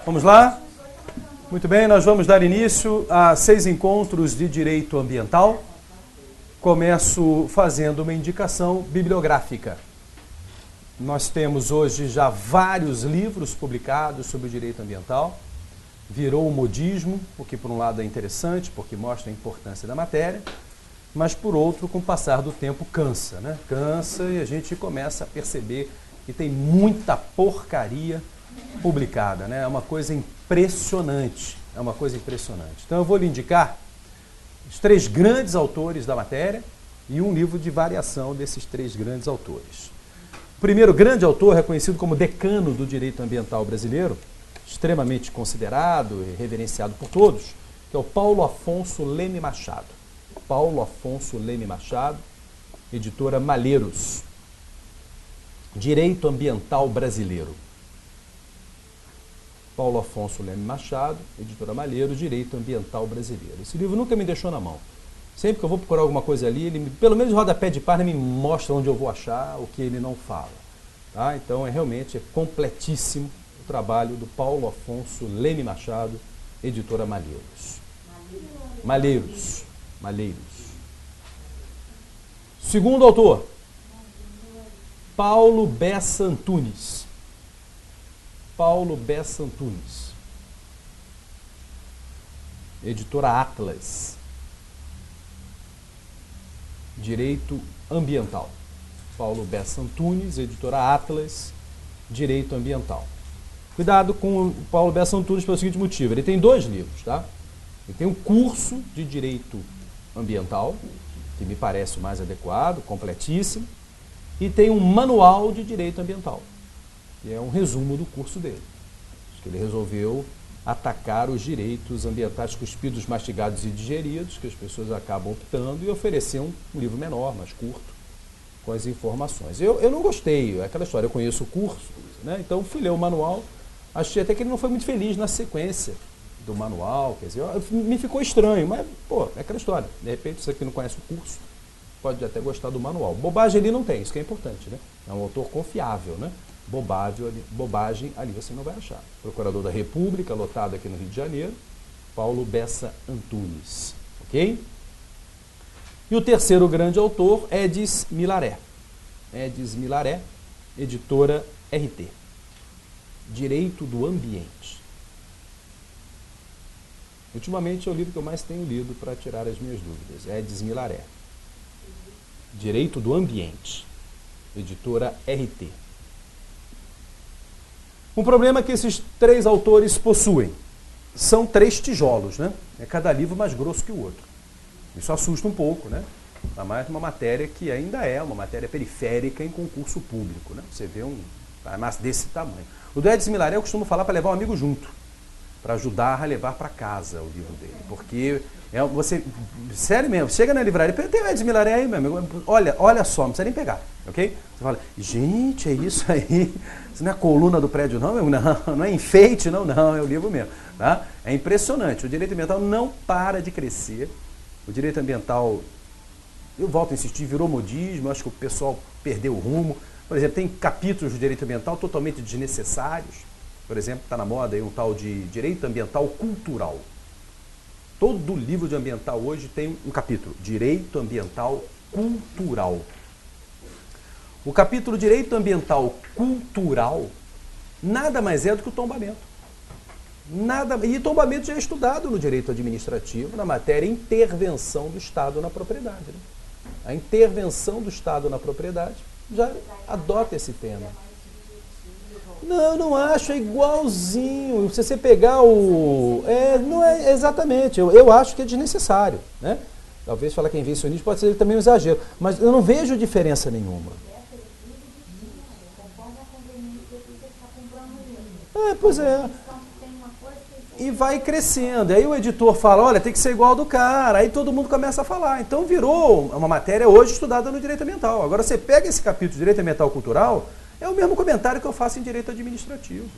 Vamos lá? Muito bem, nós vamos dar início a 6 encontros de direito ambiental. Começo fazendo uma indicação bibliográfica. Nós temos hoje já vários livros publicados sobre o direito ambiental. Virou um modismo, o que por um lado é interessante, porque mostra a importância da matéria, mas por outro, com o passar do tempo, cansa, né? Cansa e a gente começa a perceber que tem muita porcaria publicada, né? É uma coisa impressionante, Então eu vou lhe indicar os 3 grandes autores da matéria e um livro de variação desses 3 grandes autores. O primeiro grande autor, reconhecido como decano do direito ambiental brasileiro, extremamente considerado e reverenciado por todos, que é o Paulo Afonso Leme Machado. Paulo Afonso Leme Machado, editora Malheiros. Direito Ambiental Brasileiro. Paulo Afonso Leme Machado, editora Malheiros, Direito Ambiental Brasileiro. Esse livro nunca me deixou na mão. Sempre que eu vou procurar alguma coisa ali, ele, pelo menos o rodapé de página, me mostra onde eu vou achar, o que ele não fala. Tá? Então, realmente é completíssimo o trabalho do Paulo Afonso Leme Machado, editora Malheiros. Malheiros. Segundo autor, Paulo Bessa Antunes. Editora Atlas. Direito Ambiental. Paulo Bessa Antunes, editora Atlas, Direito Ambiental. Cuidado com o Paulo Bessa Antunes pelo seguinte motivo, ele tem 2 livros, tá? Ele tem um curso de Direito Ambiental, que me parece o mais adequado, completíssimo, e tem um manual de Direito Ambiental, que é um resumo do curso dele. Acho que ele resolveu atacar os direitos ambientais cuspidos, mastigados e digeridos, que as pessoas acabam optando, e oferecer um livro menor, mais curto, com as informações. Eu não gostei, é aquela história, eu conheço o curso, né? Então fui ler o manual, achei até que ele não foi muito feliz na sequência do manual, quer dizer, me ficou estranho, mas, pô, é aquela história. De repente, você que não conhece o curso, pode até gostar do manual. Bobagem ali não tem, isso que é importante, né? É um autor confiável, né? Bobagem ali você não vai achar. Procurador da República, lotado aqui no Rio de Janeiro, Paulo Bessa Antunes, ok? E o terceiro grande autor, Edis Milaré. Editora RT. Direito do Ambiente. Ultimamente é o livro que eu mais tenho lido para tirar as minhas dúvidas. Edis Milaré. Direito do Ambiente. Editora RT. Um problema que esses 3 autores possuem. São 3 tijolos, né? É cada livro mais grosso que o outro. Isso assusta um pouco, né? Ainda mais uma matéria que ainda é uma matéria periférica em concurso público, né? Você vê um massa desse tamanho. O do Edis Milaré eu costumo falar para levar um amigo junto, para ajudar a levar para casa o livro dele. Porque você, sério mesmo, chega na livraria, tem o Edis Milaré aí, meu amigo, olha só, não precisa nem pegar, ok? Você fala, gente, é isso aí, isso não é a coluna do prédio não, meu? Não é enfeite, não, é o livro mesmo. Tá? É impressionante, o direito ambiental não para de crescer, o direito ambiental, eu volto a insistir, virou modismo, eu acho que o pessoal perdeu o rumo. Por exemplo, tem capítulos do direito ambiental totalmente desnecessários. Por exemplo, está na moda aí um tal de direito ambiental cultural. Todo livro de ambiental hoje tem um capítulo, direito ambiental cultural. O capítulo direito ambiental cultural nada mais é do que o tombamento. E tombamento já é estudado no direito administrativo, na matéria intervenção do Estado na propriedade. Né? A intervenção do Estado na propriedade já adota esse tema. Não acho, é igualzinho. Se você pegar não é exatamente, eu acho que é desnecessário, né? Talvez falar que é invencionismo pode ser também um exagero, mas eu não vejo diferença nenhuma. Pois é. E vai crescendo. Aí o editor fala, olha, tem que ser igual ao do cara. Aí todo mundo começa a falar. Então virou uma matéria hoje estudada no direito ambiental. Agora você pega esse capítulo de direito ambiental cultural, é o mesmo comentário que eu faço em direito administrativo.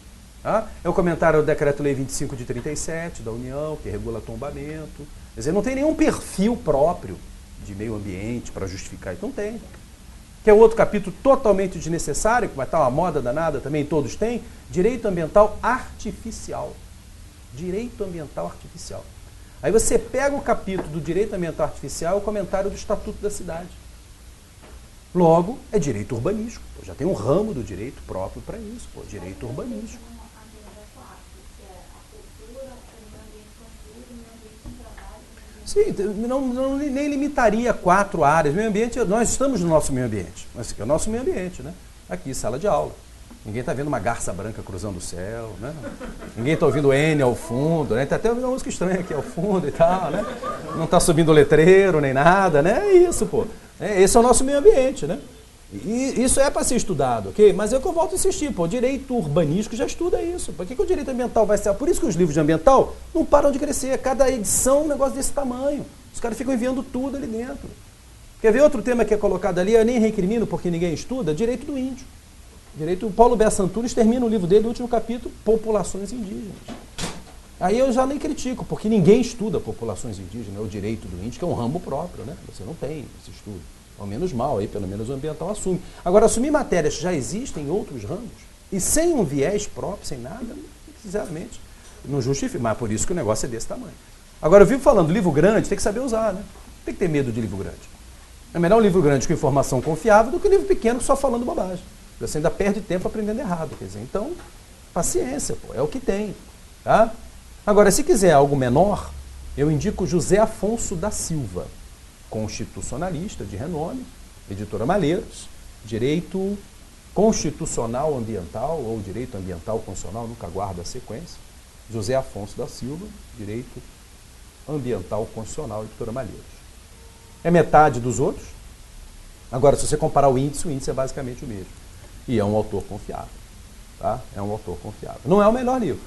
Tá? É o comentário do Decreto-Lei 25 de 37 da União, que regula tombamento. Quer dizer, não tem nenhum perfil próprio de meio ambiente para justificar. Então tem. que é outro capítulo totalmente desnecessário, que vai estar uma moda danada também, todos têm, direito ambiental artificial. Direito ambiental artificial. Aí você pega o capítulo do direito ambiental artificial e o comentário do Estatuto da Cidade. Logo, é direito urbanístico. Pô, já tem um ramo do direito próprio para isso, pô, direito urbanístico. Sim, nem limitaria 4 áreas. Meio ambiente, nós estamos no nosso meio ambiente. Esse aqui é o nosso meio ambiente, né? Aqui, sala de aula. Ninguém está vendo uma garça branca cruzando o céu, né? Ninguém está ouvindo N ao fundo, né? Está até ouvindo uma música estranha aqui ao fundo e tal, né? Não está subindo letreiro nem nada, né? É isso, pô. Esse é o nosso meio ambiente, né? E isso é para ser estudado, ok? Mas é o que eu volto a insistir, pô, o direito urbanístico já estuda isso. Por que o direito ambiental vai ser... Por isso que os livros de ambiental não param de crescer. Cada edição é um negócio desse tamanho. Os caras ficam enviando tudo ali dentro. Quer ver outro tema que é colocado ali? Eu nem recrimino porque ninguém estuda. Direito do índio. O Paulo Bessa Antunes termina o livro dele, no último capítulo, Populações Indígenas. Aí eu já nem critico, porque ninguém estuda populações indígenas, o direito do índio, que é um ramo próprio, né? Você não tem esse estudo. Ao menos mal, aí pelo menos o ambiental assume. Agora, assumir matérias que já existem em outros ramos, e sem um viés próprio, sem nada, sinceramente, não justifica. Mas por isso que o negócio é desse tamanho. Agora, eu vivo falando, livro grande tem que saber usar, né? Tem que ter medo de livro grande. É melhor um livro grande com informação confiável do que um livro pequeno só falando bobagem. Você ainda perde tempo aprendendo errado. Quer dizer, então, paciência, pô, é o que tem. Tá? Agora, se quiser algo menor, eu indico José Afonso da Silva, constitucionalista de renome, editora Malheiros, direito constitucional ambiental ou direito ambiental constitucional, nunca guarda a sequência. José Afonso da Silva, direito ambiental constitucional, editora Malheiros. É metade dos outros. Agora, se você comparar o índice é basicamente o mesmo. E é um autor confiável. Tá? É um autor confiável. Não é o melhor livro,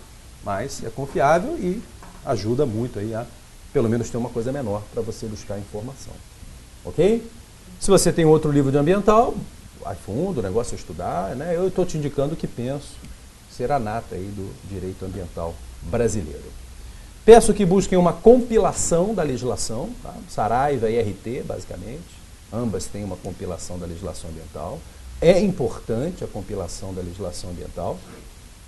mas é confiável e ajuda muito aí a, pelo menos, ter uma coisa menor para você buscar informação. Ok? Se você tem outro livro de ambiental, vai fundo, o negócio é estudar, né? Eu estou te indicando o que penso ser a nata aí do direito ambiental brasileiro. Peço que busquem uma compilação da legislação, tá? Saraiva e RT, basicamente. Ambas têm uma compilação da legislação ambiental. É importante a compilação da legislação ambiental.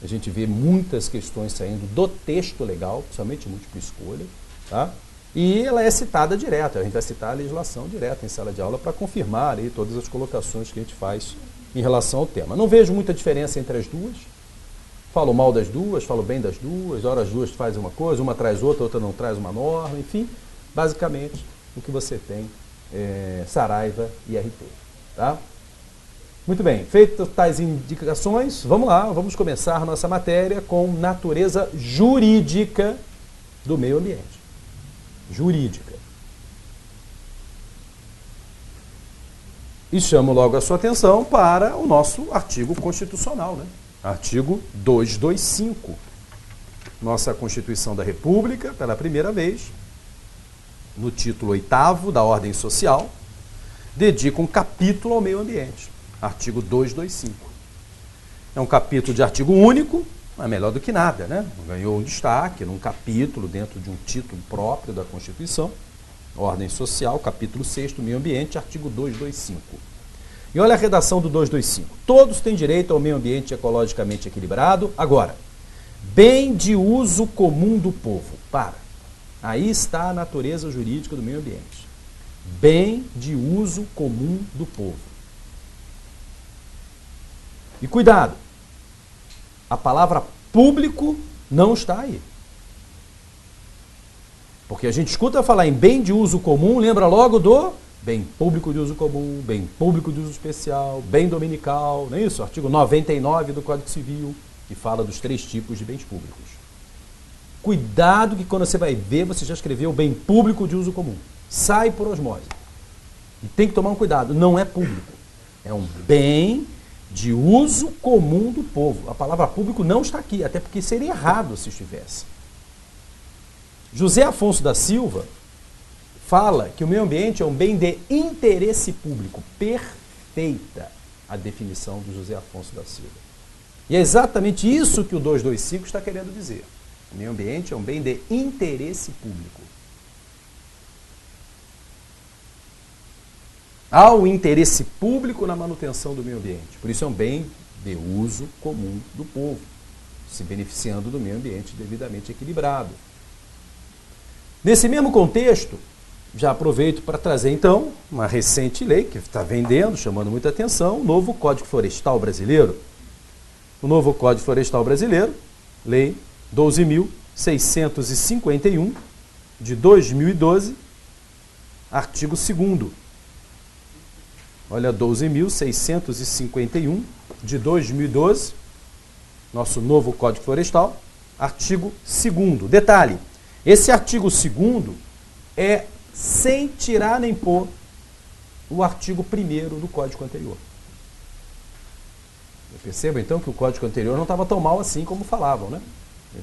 A gente vê muitas questões saindo do texto legal, principalmente múltipla escolha, tá? E ela é citada direto. A gente vai citar a legislação direta em sala de aula para confirmar aí todas as colocações que a gente faz em relação ao tema. Não vejo muita diferença entre as duas. Falo mal das duas, falo bem das duas, ora as duas fazem uma coisa, uma traz outra, outra não traz uma norma, enfim, basicamente o que você tem é Saraiva e RT, tá? Muito bem, feitas tais indicações, vamos lá, vamos começar nossa matéria com natureza jurídica do meio ambiente. Jurídica. E chamo logo a sua atenção para o nosso artigo constitucional, né? Artigo 225. Nossa Constituição da República, pela primeira vez, no título 8º da Ordem Social, dedica um capítulo ao meio ambiente. Artigo 225. É um capítulo de artigo único, mas melhor do que nada, né? Ganhou um destaque num capítulo dentro de um título próprio da Constituição, Ordem Social, capítulo 6º, Meio Ambiente, artigo 225. E olha a redação do 225. Todos têm direito ao meio ambiente ecologicamente equilibrado. Agora, bem de uso comum do povo. Aí está a natureza jurídica do meio ambiente. Bem de uso comum do povo. E cuidado, a palavra público não está aí. Porque a gente escuta falar em bem de uso comum, lembra logo do bem público de uso comum, bem público de uso especial, bem dominical, não é isso? Artigo 99 do Código Civil, que fala dos 3 tipos de bens públicos. Cuidado que quando você vai ver, você já escreveu bem público de uso comum. Sai por osmose. E tem que tomar um cuidado, não é público. É um bem de uso comum do povo. A palavra público não está aqui, até porque seria errado se estivesse. José Afonso da Silva fala que o meio ambiente é um bem de interesse público. Perfeita a definição do José Afonso da Silva. E é exatamente isso que o 225 está querendo dizer. O meio ambiente é um bem de interesse público. ao interesse público na manutenção do meio ambiente. Por isso é um bem de uso comum do povo, se beneficiando do meio ambiente devidamente equilibrado. Nesse mesmo contexto, já aproveito para trazer então uma recente lei que está vendendo, chamando muita atenção, o novo Código Florestal Brasileiro. O novo Código Florestal Brasileiro, Lei 12.651, de 2012, artigo 2º. Olha, 12.651, de 2012, nosso novo Código Florestal, artigo 2º. Detalhe, esse artigo 2º é sem tirar nem pôr o artigo 1º do Código anterior. Perceba então que o Código anterior não estava tão mal assim como falavam, né?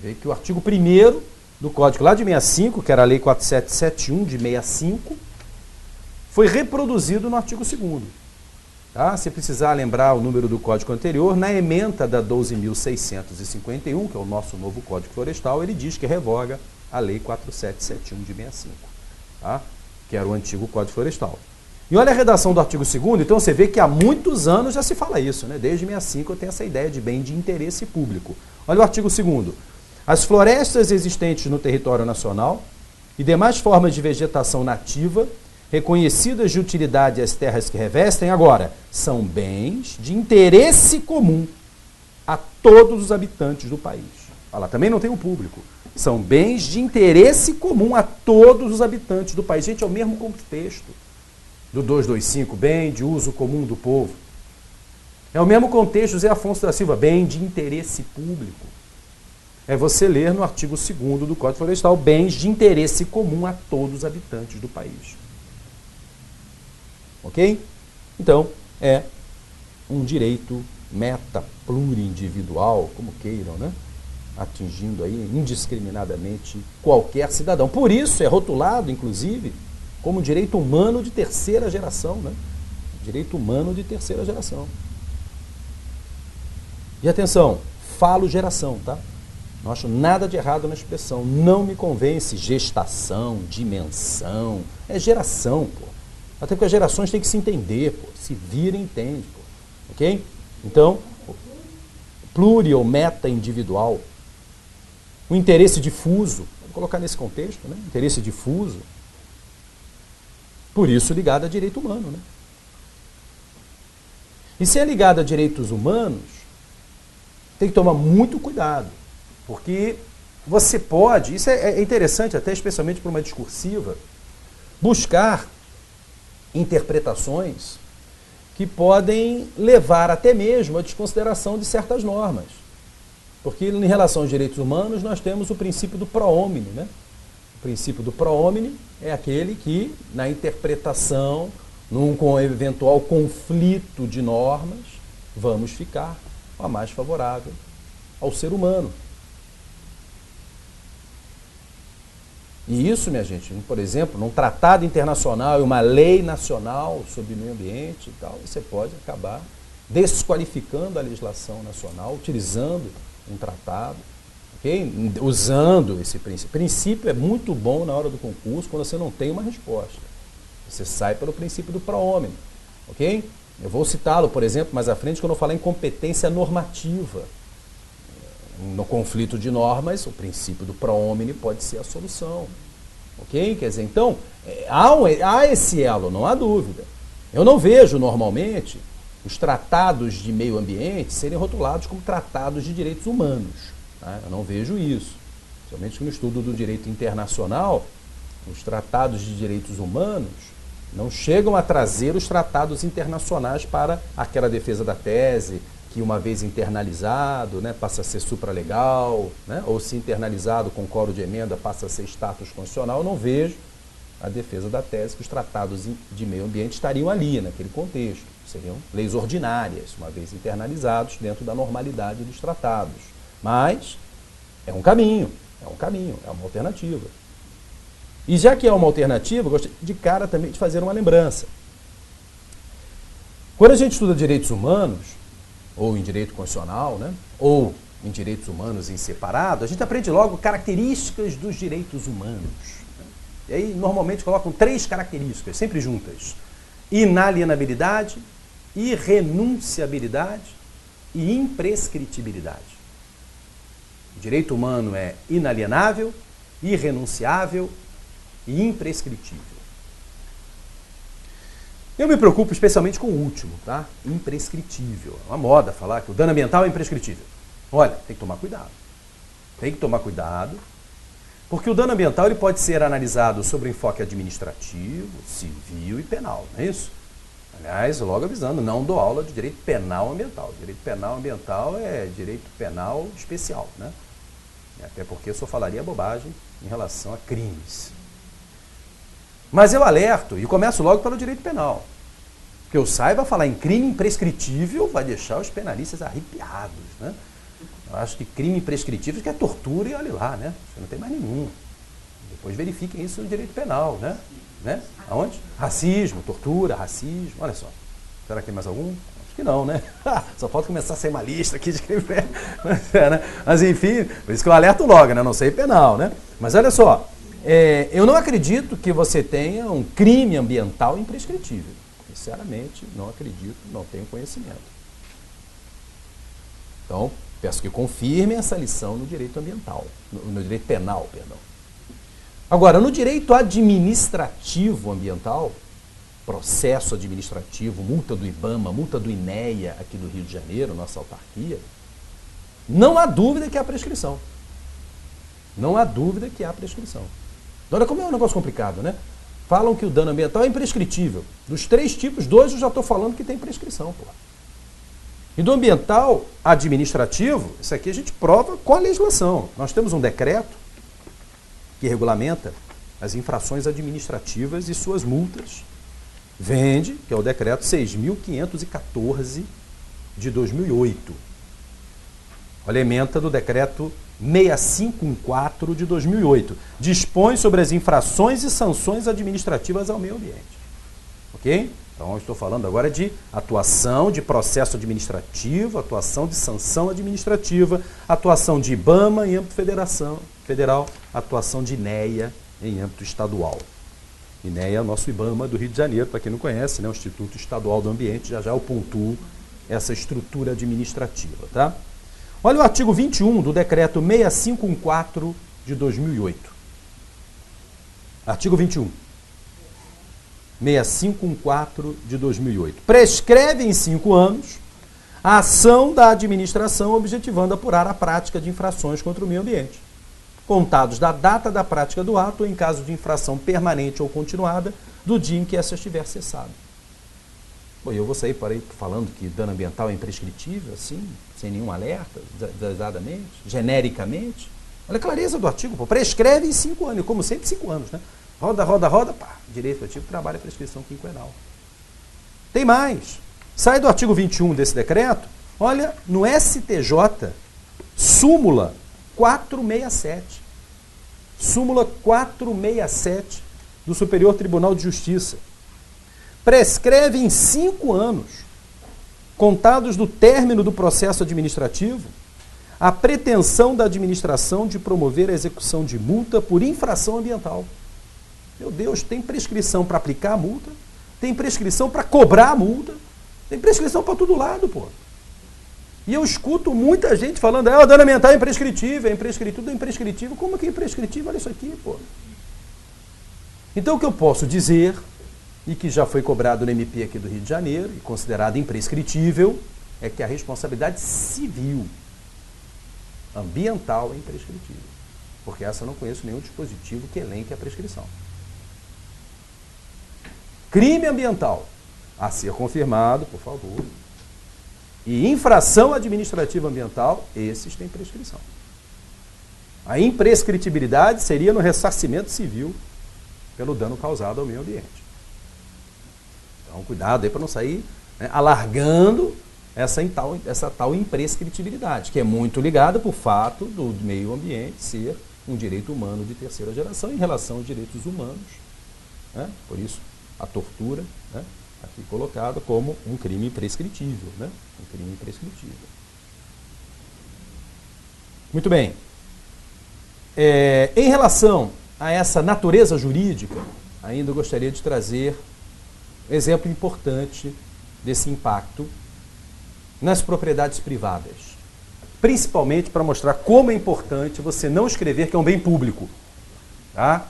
Vê que o artigo 1º do Código lá de 65, que era a Lei 4771 de 65, foi reproduzido no artigo 2º. Tá? Se precisar lembrar o número do Código anterior, na ementa da 12.651, que é o nosso novo Código Florestal, ele diz que revoga a Lei 4771 de 65, tá? Que era o antigo Código Florestal. E olha a redação do artigo 2º, então você vê que há muitos anos já se fala isso, né? Desde 65 eu tenho essa ideia de bem de interesse público. Olha o artigo 2º. As florestas existentes no território nacional e demais formas de vegetação nativa reconhecidas de utilidade às terras que revestem, agora, são bens de interesse comum a todos os habitantes do país. Olha lá, também não tem um público. São bens de interesse comum a todos os habitantes do país. Gente, é o mesmo contexto do 225, bem de uso comum do povo. É o mesmo contexto, José Afonso da Silva, bem de interesse público. É você ler no artigo 2º do Código Florestal, bens de interesse comum a todos os habitantes do país. Ok? Então, é um direito meta plurindividual, como queiram, né? Atingindo aí indiscriminadamente qualquer cidadão. Por isso é rotulado, inclusive, como direito humano de terceira geração, né? Direito humano de terceira geração. E atenção, falo geração, tá? Não acho nada de errado na expressão. Não me convence gestação, dimensão. É geração, pô. Até porque as gerações têm que se entender, pô. Se vira e entende, pô. Ok? Então, pluri ou meta individual. O interesse difuso, vou colocar nesse contexto, né? Interesse difuso. Por isso ligado a direito humano, né? E se é ligado a direitos humanos, tem que tomar muito cuidado. Porque você pode, isso é interessante até especialmente para uma discursiva, buscar interpretações que podem levar até mesmo à desconsideração de certas normas. Porque em relação aos direitos humanos nós temos o princípio do pro homine, né? O princípio do pro homine é aquele que, na interpretação, num eventual conflito de normas, vamos ficar com a mais favorável ao ser humano. E isso, minha gente, por exemplo, num tratado internacional e uma lei nacional sobre meio ambiente e tal, você pode acabar desqualificando a legislação nacional, utilizando um tratado, okay? Usando esse princípio. O princípio é muito bom na hora do concurso quando você não tem uma resposta. Você sai pelo princípio do pro homine, ok? Eu vou citá-lo, por exemplo, mais à frente, quando eu falar em competência normativa. No conflito de normas, o princípio do pro homine pode ser a solução. Ok? Quer dizer, então, há esse elo, não há dúvida. Eu não vejo, normalmente, os tratados de meio ambiente serem rotulados como tratados de direitos humanos. Tá? Eu não vejo isso. Somente no estudo do direito internacional, os tratados de direitos humanos não chegam a trazer os tratados internacionais para aquela defesa da tese, que uma vez internalizado, né, passa a ser supralegal, né, ou se internalizado com coro de emenda passa a ser status constitucional. Eu não vejo a defesa da tese que os tratados de meio ambiente estariam ali, naquele contexto. Seriam leis ordinárias, uma vez internalizados dentro da normalidade dos tratados. Mas é um caminho, é uma alternativa. E já que é uma alternativa, eu gostaria de cara também de fazer uma lembrança. Quando a gente estuda direitos humanos, ou em direito constitucional, né? Ou em direitos humanos em separado, a gente aprende logo características dos direitos humanos. E aí, normalmente, colocam 3 características, sempre juntas. inalienabilidade, irrenunciabilidade e imprescritibilidade. O direito humano é inalienável, irrenunciável e imprescritível. Eu me preocupo especialmente com o último, tá? Imprescritível. É uma moda falar que o dano ambiental é imprescritível. Olha, tem que tomar cuidado. Tem que tomar cuidado, porque o dano ambiental ele pode ser analisado sobre o enfoque administrativo, civil e penal, não é isso? Aliás, logo avisando, não dou aula de direito penal ambiental. Direito penal ambiental é direito penal especial, né? Até porque eu só falaria bobagem em relação a crimes. Mas eu alerto e começo logo pelo direito penal. Que eu saiba, falar em crime imprescritível vai deixar os penalistas arrepiados, né? Eu acho que crime imprescritível é tortura e olha lá, né? Você não tem mais nenhum. Depois verifiquem isso no direito penal, né? Aonde? Racismo, tortura, racismo, olha só. Será que tem mais algum? Acho que não, né? Só falta começar a ser uma lista aqui de crime. Mas enfim, por isso que eu alerto logo, né? Não sei penal, né? Mas olha só, eu não acredito que você tenha um crime ambiental imprescritível. Sinceramente, não acredito, não tenho conhecimento. Então, peço que confirmem essa lição no direito ambiental, no direito penal, perdão. Agora, no direito administrativo ambiental, processo administrativo, multa do IBAMA, multa do INEA aqui do Rio de Janeiro, nossa autarquia, não há dúvida que há prescrição. Não há dúvida que há prescrição. Olha como é um negócio complicado, né? Falam que o dano ambiental é imprescritível. Dos 3 tipos, 2 eu já estou falando que tem prescrição, pô. E do ambiental administrativo, isso aqui a gente prova com a legislação. Nós temos um decreto que regulamenta as infrações administrativas e suas multas. Vende, que é o decreto 6.514 de 2008. Olha a ementa do decreto 6514 de 2008. Dispõe sobre as infrações e sanções administrativas ao meio ambiente. Ok? Então, eu estou falando agora de atuação de processo administrativo, atuação de sanção administrativa, atuação de IBAMA em âmbito federal, atuação de INEA em âmbito estadual. INEA é o nosso IBAMA do Rio de Janeiro, para quem não conhece, né? O Instituto Estadual do Ambiente, já eu pontuo essa estrutura administrativa, tá? Olha o artigo 21 do decreto 6514 de 2008. Artigo 21. 6514 de 2008. Prescreve em 5 anos a ação da administração objetivando apurar a prática de infrações contra o meio ambiente, contados da data da prática do ato ou em caso de infração permanente ou continuada, do dia em que essa estiver cessada. Bom, eu vou sair por aí falando que dano ambiental é imprescritível, assim, sem nenhum alerta, desadamente, genericamente. Olha a clareza do artigo, pô. Prescreve em 5 anos, como sempre 5 anos, né? Roda, pá, direito ativo, trabalha a prescrição quinquenal. Tem mais. Sai do artigo 21 desse decreto, olha, no STJ, súmula 467. Súmula 467 do Superior Tribunal de Justiça. Prescreve em 5 anos, contados do término do processo administrativo, a pretensão da administração de promover a execução de multa por infração ambiental. Meu Deus, tem prescrição para aplicar a multa, tem prescrição para cobrar a multa, tem prescrição para todo lado, pô. E eu escuto muita gente falando, o dano ambiental é imprescritível, tudo é imprescritível. Como que é imprescritível? Olha isso aqui, pô. Então, o que eu posso dizer, e que já foi cobrado no MP aqui do Rio de Janeiro, e considerado imprescritível, é que a responsabilidade civil ambiental é imprescritível. Porque essa eu não conheço nenhum dispositivo que elenque a prescrição. Crime ambiental, a ser confirmado, por favor. E infração administrativa ambiental, esses têm prescrição. A imprescritibilidade seria no ressarcimento civil pelo dano causado ao meio ambiente. Então, cuidado aí para não sair, né, alargando essa tal imprescritibilidade, que é muito ligada por fato do meio ambiente ser um direito humano de terceira geração em relação aos direitos humanos, né? Por isso, a tortura, né, aqui colocada como um crime imprescritível, né? Um crime imprescritível. Muito bem. Em relação a essa natureza jurídica, ainda gostaria de trazer exemplo importante desse impacto nas propriedades privadas. Principalmente para mostrar como é importante você não escrever que é um bem público. Tá?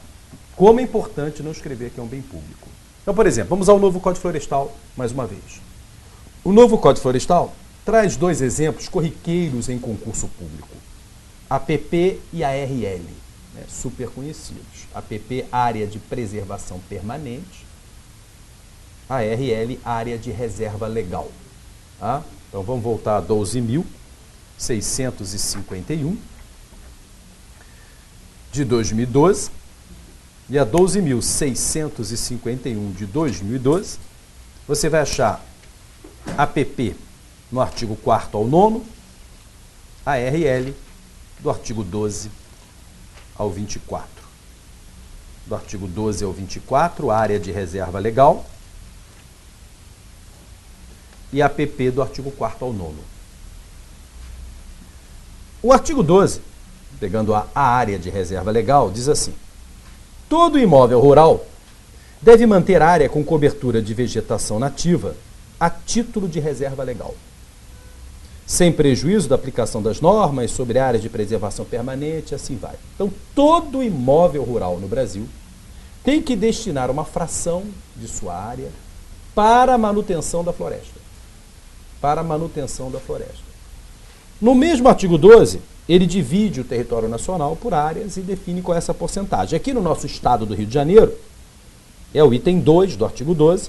Como é importante não escrever que é um bem público. Então, por exemplo, vamos ao novo Código Florestal mais uma vez. O novo Código Florestal traz dois exemplos corriqueiros em concurso público. A APP e a ARL, né, super conhecidos. A APP, Área de Preservação Permanente. A ARL, Área de Reserva Legal. Tá? Então, vamos voltar a 12.651 de 2012 e a 12.651 de 2012. Você vai achar APP no artigo 4º ao 9º, a ARL do artigo 12 ao 24. Do artigo 12 ao 24, Área de Reserva Legal, e a APP do artigo 4º ao 9º. O artigo 12, pegando a área de reserva legal, diz assim: todo imóvel rural deve manter área com cobertura de vegetação nativa a título de reserva legal, sem prejuízo da aplicação das normas sobre áreas de preservação permanente, assim vai. Então, todo imóvel rural no Brasil tem que destinar uma fração de sua área para a manutenção da floresta. Para a manutenção da floresta. No mesmo artigo 12, ele divide o território nacional por áreas e define qual é essa porcentagem. Aqui no nosso estado do Rio de Janeiro, é o item 2 do artigo 12,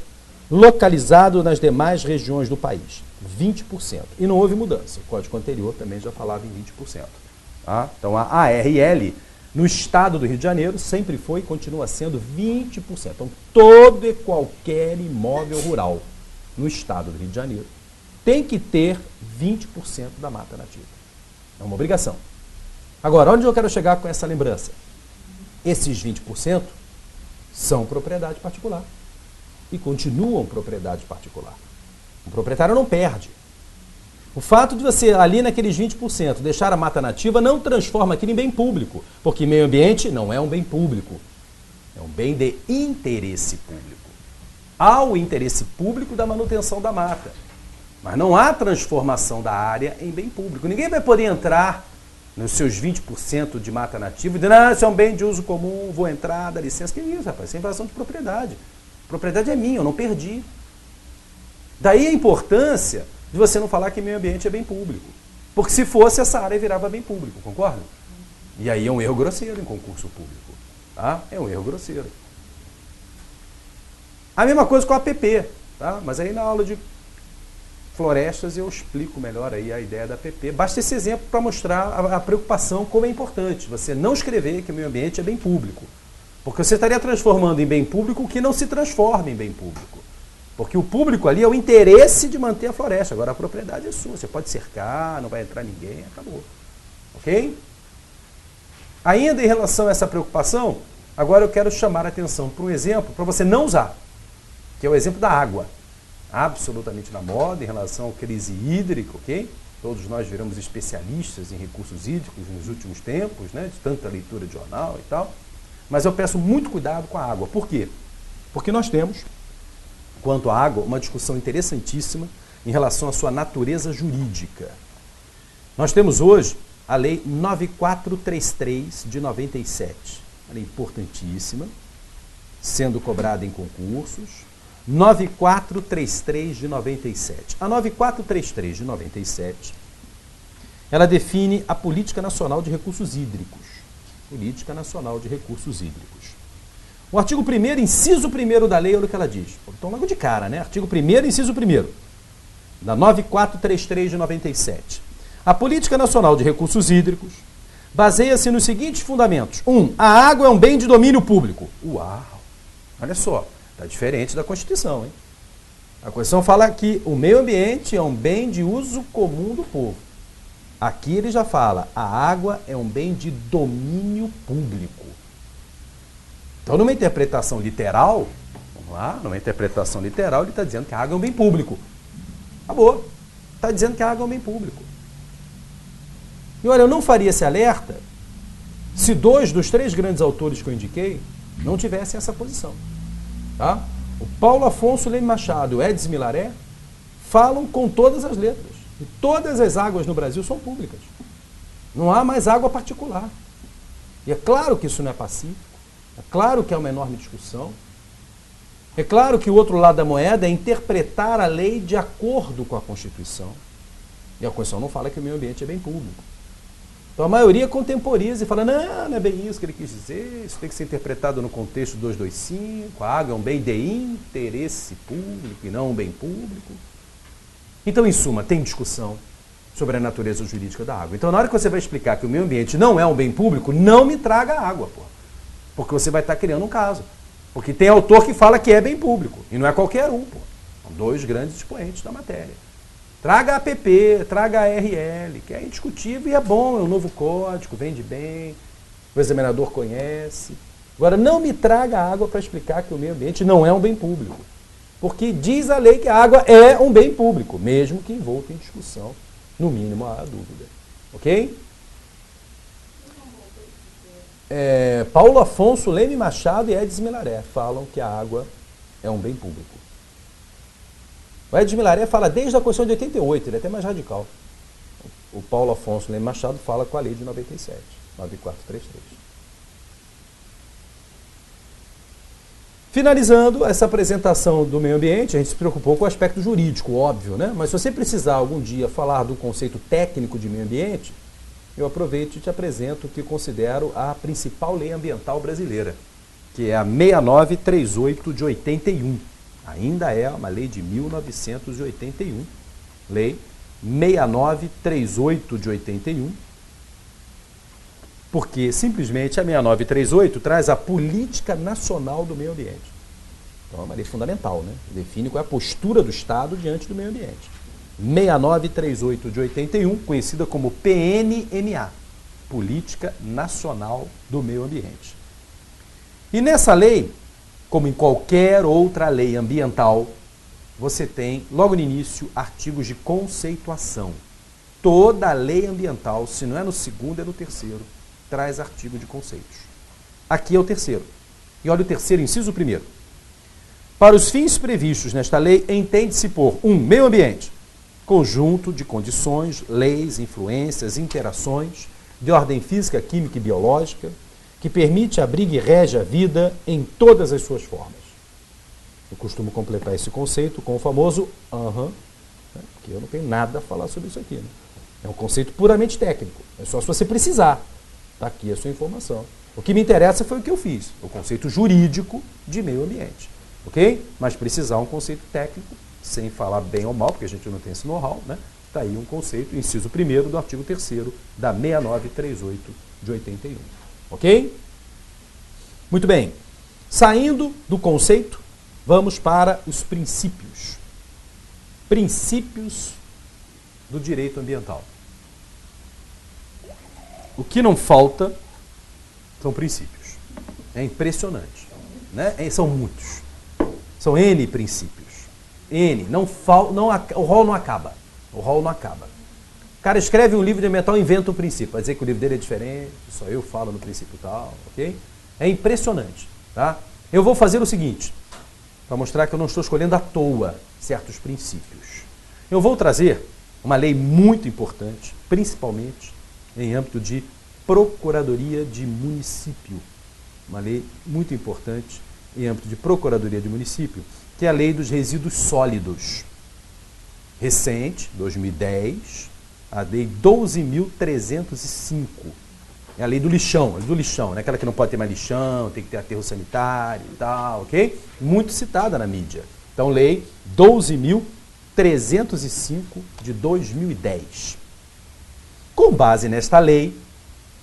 localizado nas demais regiões do país, 20%. E não houve mudança. O código anterior também já falava em 20%. Tá? Então, a ARL, no estado do Rio de Janeiro, sempre foi e continua sendo 20%. Então, todo e qualquer imóvel rural no estado do Rio de Janeiro tem que ter 20% da mata nativa. É uma obrigação. Agora, onde eu quero chegar com essa lembrança? Esses 20% são propriedade particular e continuam propriedade particular. O proprietário não perde. O fato de você, ali naqueles 20%, deixar a mata nativa não transforma aquilo em bem público, porque meio ambiente não é um bem público, é um bem de interesse público. Há o interesse público da manutenção da mata, mas não há transformação da área em bem público. Ninguém vai poder entrar nos seus 20% de mata nativa e dizer, isso é um bem de uso comum, vou entrar, dá licença. Que isso, rapaz? Isso é invasão de propriedade. A propriedade é minha, eu não perdi. Daí a importância de você não falar que meio ambiente é bem público. Porque se fosse, essa área virava bem público, concorda? E aí é um erro grosseiro em concurso público. Tá? É um erro grosseiro. A mesma coisa com a APP, tá? Mas aí na aula de florestas eu explico melhor aí a ideia da APP. Basta esse exemplo para mostrar a preocupação, como é importante você não escrever que o meio ambiente é bem público. Porque você estaria transformando em bem público o que não se transforma em bem público. Porque o público ali é o interesse de manter a floresta. Agora a propriedade é sua. Você pode cercar, não vai entrar ninguém, acabou. Ok? Ainda em relação a essa preocupação, agora eu quero chamar a atenção para um exemplo para você não usar, que é o exemplo da água. Absolutamente na moda em relação à crise hídrica, ok? Todos nós viramos especialistas em recursos hídricos nos últimos tempos, né? De tanta leitura de jornal e tal. Mas eu peço muito cuidado com a água. Por quê? Porque nós temos, quanto à água, uma discussão interessantíssima em relação à sua natureza jurídica. Nós temos hoje a Lei 9433 de 97, uma lei importantíssima, sendo cobrada em concursos. 9433 de 97. A 9433 de 97, ela define a Política Nacional de Recursos Hídricos. Política Nacional de Recursos Hídricos. O artigo 1º, inciso 1º da lei, olha o que ela diz. Então, logo de cara, né? Artigo 1º, inciso 1º, da 9433 de 97. A Política Nacional de Recursos Hídricos baseia-se nos seguintes fundamentos. 1. A água é um bem de domínio público. Uau! Olha só. Está diferente da Constituição, hein? A Constituição fala que o meio ambiente é um bem de uso comum do povo. Aqui ele já fala, a água é um bem de domínio público. Então, numa interpretação literal, vamos lá, numa interpretação literal, ele está dizendo que a água é um bem público. Acabou. Está dizendo que a água é um bem público. E olha, eu não faria esse alerta se 2 dos 3 grandes autores que eu indiquei não tivessem essa posição. Tá? o Paulo Afonso Leme Machado e o Edson Milaré falam com todas as letras. E todas as águas no Brasil são públicas. Não há mais água particular. E é claro que isso não é pacífico. É claro que é uma enorme discussão. É claro que o outro lado da moeda é interpretar a lei de acordo com a Constituição. E a Constituição não fala que o meio ambiente é bem público. Então a maioria contemporiza e fala, não, não é bem isso que ele quis dizer, isso tem que ser interpretado no contexto 225, a água é um bem de interesse público e não um bem público. Então, em suma, tem discussão sobre a natureza jurídica da água. Então, na hora que você vai explicar que o meio ambiente não é um bem público, não me traga água, pô. Porque você vai estar criando um caso. Porque tem autor que fala que é bem público, e não é qualquer um, pô. São dois grandes expoentes da matéria. Traga a APP, traga a ARL, que é indiscutível e é bom, é um novo código, vende bem, o examinador conhece. Agora, não me traga água para explicar que o meio ambiente não é um bem público. Porque diz a lei que a água é um bem público, mesmo que envolta em discussão, no mínimo há dúvida. Ok? Paulo Afonso Leme Machado e Edson Milaré falam que a água é um bem público. O Edson Milaré fala desde a Constituição de 88, ele é até mais radical. O Paulo Afonso Leme Machado fala com a lei de 97, 9433. Finalizando essa apresentação do meio ambiente, a gente se preocupou com o aspecto jurídico, óbvio, né? Mas se você precisar algum dia falar do conceito técnico de meio ambiente, eu aproveito e te apresento o que considero a principal lei ambiental brasileira, que é a 6938 de 81. Ainda é uma lei de 1981, lei 6938 de 81, porque simplesmente a 6938 traz a política nacional do meio ambiente. Então é uma lei fundamental, né? Define qual é a postura do Estado diante do meio ambiente. 6938 de 81, conhecida como PNMA, Política Nacional do Meio Ambiente. E nessa lei, como em qualquer outra lei ambiental, você tem, logo no início, artigos de conceituação. Toda lei ambiental, se não é no segundo, é no terceiro, traz artigo de conceitos. Aqui é o terceiro. E olha o terceiro, inciso primeiro. Para os fins previstos nesta lei, entende-se por 1. Meio ambiente. Conjunto de condições, leis, influências, interações de ordem física, química e biológica, que permite, abriga e rege a vida em todas as suas formas. Eu costumo completar esse conceito com o famoso né, porque eu não tenho nada a falar sobre isso aqui. Né? É um conceito puramente técnico. É só se você precisar. Está aqui a sua informação. O que me interessa foi o que eu fiz, o conceito jurídico de meio ambiente. Ok? Mas precisar um conceito técnico, sem falar bem ou mal, porque a gente não tem esse know-how, né? Está aí um conceito, inciso 1º do artigo 3º da 6938 de 81. Ok? Muito bem. Saindo do conceito, vamos para os princípios. Princípios do direito ambiental. O que não falta são princípios. É impressionante. Né? São muitos. São N princípios. N. O rol não acaba. O rol não acaba. O cara escreve um livro de ambiental e inventa um princípio. Vai dizer que o livro dele é diferente, só eu falo no princípio tal, ok? É impressionante, tá? Eu vou fazer o seguinte, para mostrar que eu não estou escolhendo à toa certos princípios. Eu vou trazer uma lei muito importante, principalmente em âmbito de procuradoria de município. Uma lei muito importante em âmbito de procuradoria de município, que é a lei dos resíduos sólidos. Recente, 2010, a lei 12.305. É a lei do lixão, né? Aquela que não pode ter mais lixão, tem que ter aterro sanitário e tal, ok? Muito citada na mídia. Então, lei 12.305 de 2010. Com base nesta lei,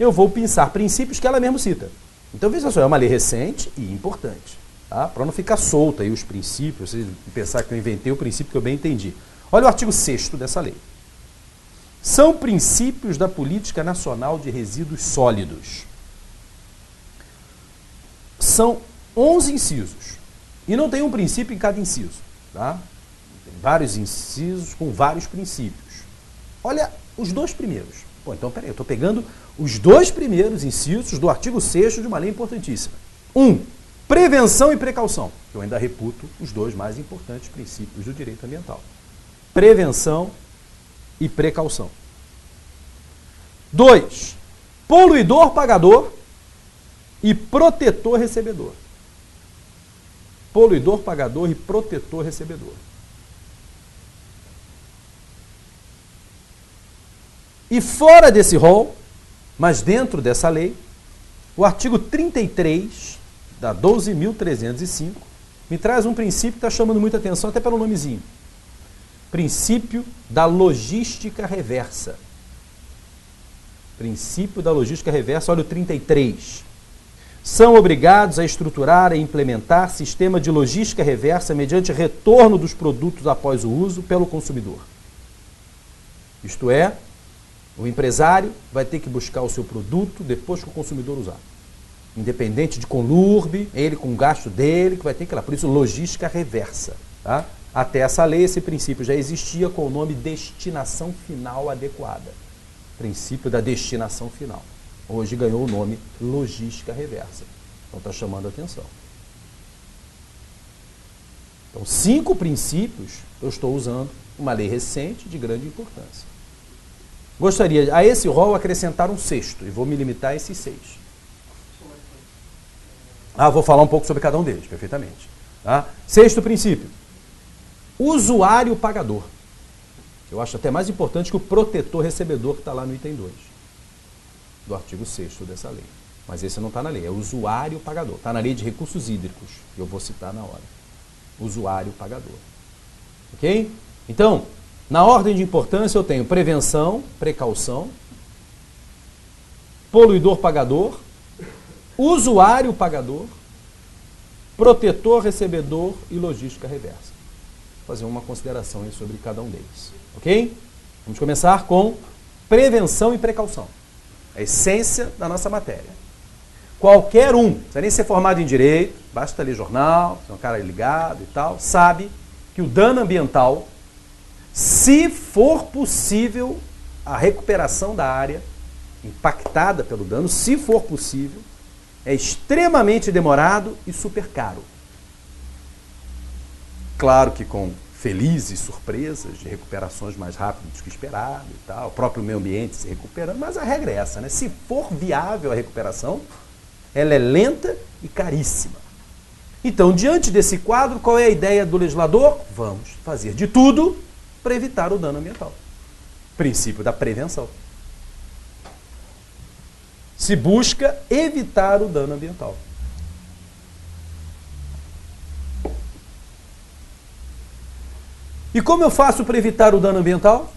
eu vou pensar princípios que ela mesma cita. Então, veja só, é uma lei recente e importante, tá? Para não ficar solta aí os princípios, vocês pensar que eu inventei o princípio que eu bem entendi. Olha o artigo 6º dessa lei. São princípios da Política Nacional de Resíduos Sólidos. São 11 incisos. E não tem um princípio em cada inciso. Tá? Tem vários incisos com vários princípios. Olha os dois primeiros. Pô, então, peraí, eu estou pegando os dois primeiros incisos do artigo 6º de uma lei importantíssima. 1. Prevenção e precaução, que eu ainda reputo os dois mais importantes princípios do direito ambiental. Prevenção e precaução. 2. Poluidor pagador e protetor recebedor. Poluidor pagador e protetor recebedor. E fora desse rol, mas dentro dessa lei, o artigo 33 da 12.305 me traz um princípio que está chamando muita atenção, até pelo nomezinho. Princípio da logística reversa. Princípio da logística reversa, olha o 33. São obrigados a estruturar e implementar sistema de logística reversa mediante retorno dos produtos após o uso pelo consumidor. Isto é, o empresário vai ter que buscar o seu produto depois que o consumidor usar. Independente de conlurbio, ele com o gasto dele, que vai ter que ir lá. Por isso, logística reversa. Tá? Até essa lei, esse princípio já existia com o nome destinação final adequada. Princípio da destinação final. Hoje ganhou o nome logística reversa. Então está chamando a atenção. Então, 5 princípios eu estou usando, uma lei recente de grande importância. Gostaria a esse rol acrescentar um 6º, e vou me limitar a esses 6. Vou falar um pouco sobre cada um deles, perfeitamente. Tá? 6º princípio. Usuário pagador. Eu acho até mais importante que o protetor recebedor que está lá no item 2 do artigo 6º dessa lei. Mas esse não está na lei, é usuário pagador. Está na lei de recursos hídricos, que eu vou citar na hora. Usuário pagador. Ok? Então, na ordem de importância eu tenho prevenção, precaução, poluidor pagador, usuário pagador, protetor recebedor e logística reversa. Vou fazer uma consideração aí sobre cada um deles. Ok? Vamos começar com prevenção e precaução. A essência da nossa matéria. Qualquer um, não precisa nem ser formado em direito, basta ler jornal, ser um cara ligado e tal, sabe que o dano ambiental, se for possível a recuperação da área impactada pelo dano, se for possível, é extremamente demorado e super caro. Claro que com felizes surpresas de recuperações mais rápidas do que esperado e tal, o próprio meio ambiente se recuperando, mas a regra é essa, né? Se for viável a recuperação, ela é lenta e caríssima. Então, diante desse quadro, qual é a ideia do legislador? Vamos fazer de tudo para evitar o dano ambiental. Princípio da prevenção. Se busca evitar o dano ambiental. E como eu faço para evitar o dano ambiental?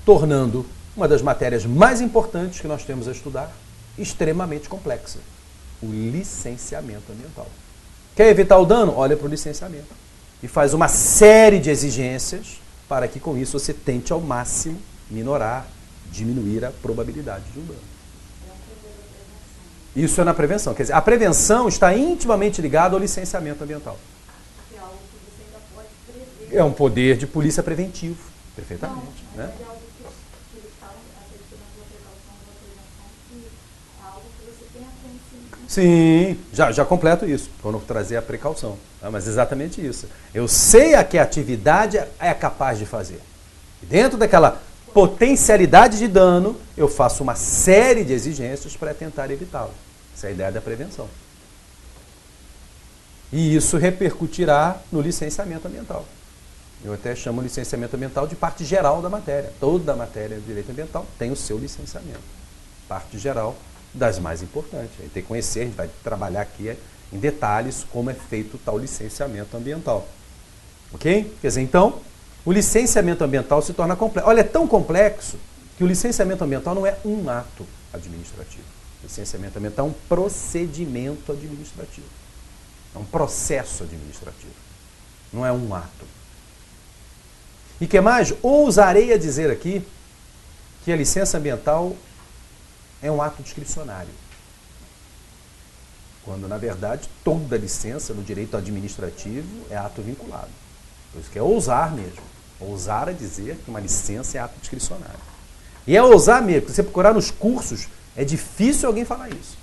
Tornando uma das matérias mais importantes que nós temos a estudar extremamente complexa. O licenciamento ambiental. Quer evitar o dano? Olha para o licenciamento. E faz uma série de exigências para que com isso você tente ao máximo minorar, diminuir a probabilidade de um dano. Isso é na prevenção. Quer dizer, a prevenção está intimamente ligada ao licenciamento ambiental. É um poder de polícia preventivo, perfeitamente. Não, né? É algo que eles falam, é algo que você tem a conhecimento. Sim, já completo isso, quando eu trazer a precaução. Mas exatamente isso. Eu sei a que atividade é capaz de fazer. E dentro daquela potencialidade de dano, eu faço uma série de exigências para tentar evitá-lo. Essa é a ideia da prevenção. E isso repercutirá no licenciamento ambiental. Eu até chamo o licenciamento ambiental de parte geral da matéria. Toda a matéria de direito ambiental tem o seu licenciamento. Parte geral das mais importantes. A gente tem que conhecer, a gente vai trabalhar aqui em detalhes como é feito tal licenciamento ambiental. Ok? Quer dizer, então, o licenciamento ambiental se torna complexo. Olha, é tão complexo que o licenciamento ambiental não é um ato administrativo. O licenciamento ambiental é um procedimento administrativo. É um processo administrativo. Não é um ato. E que mais? Ousarei a dizer aqui que a licença ambiental é um ato discricionário. Quando, na verdade, toda licença no direito administrativo é ato vinculado. Por isso que é ousar mesmo. Ousar a dizer que uma licença é ato discricionário. E é ousar mesmo. Se você procurar nos cursos, é difícil alguém falar isso.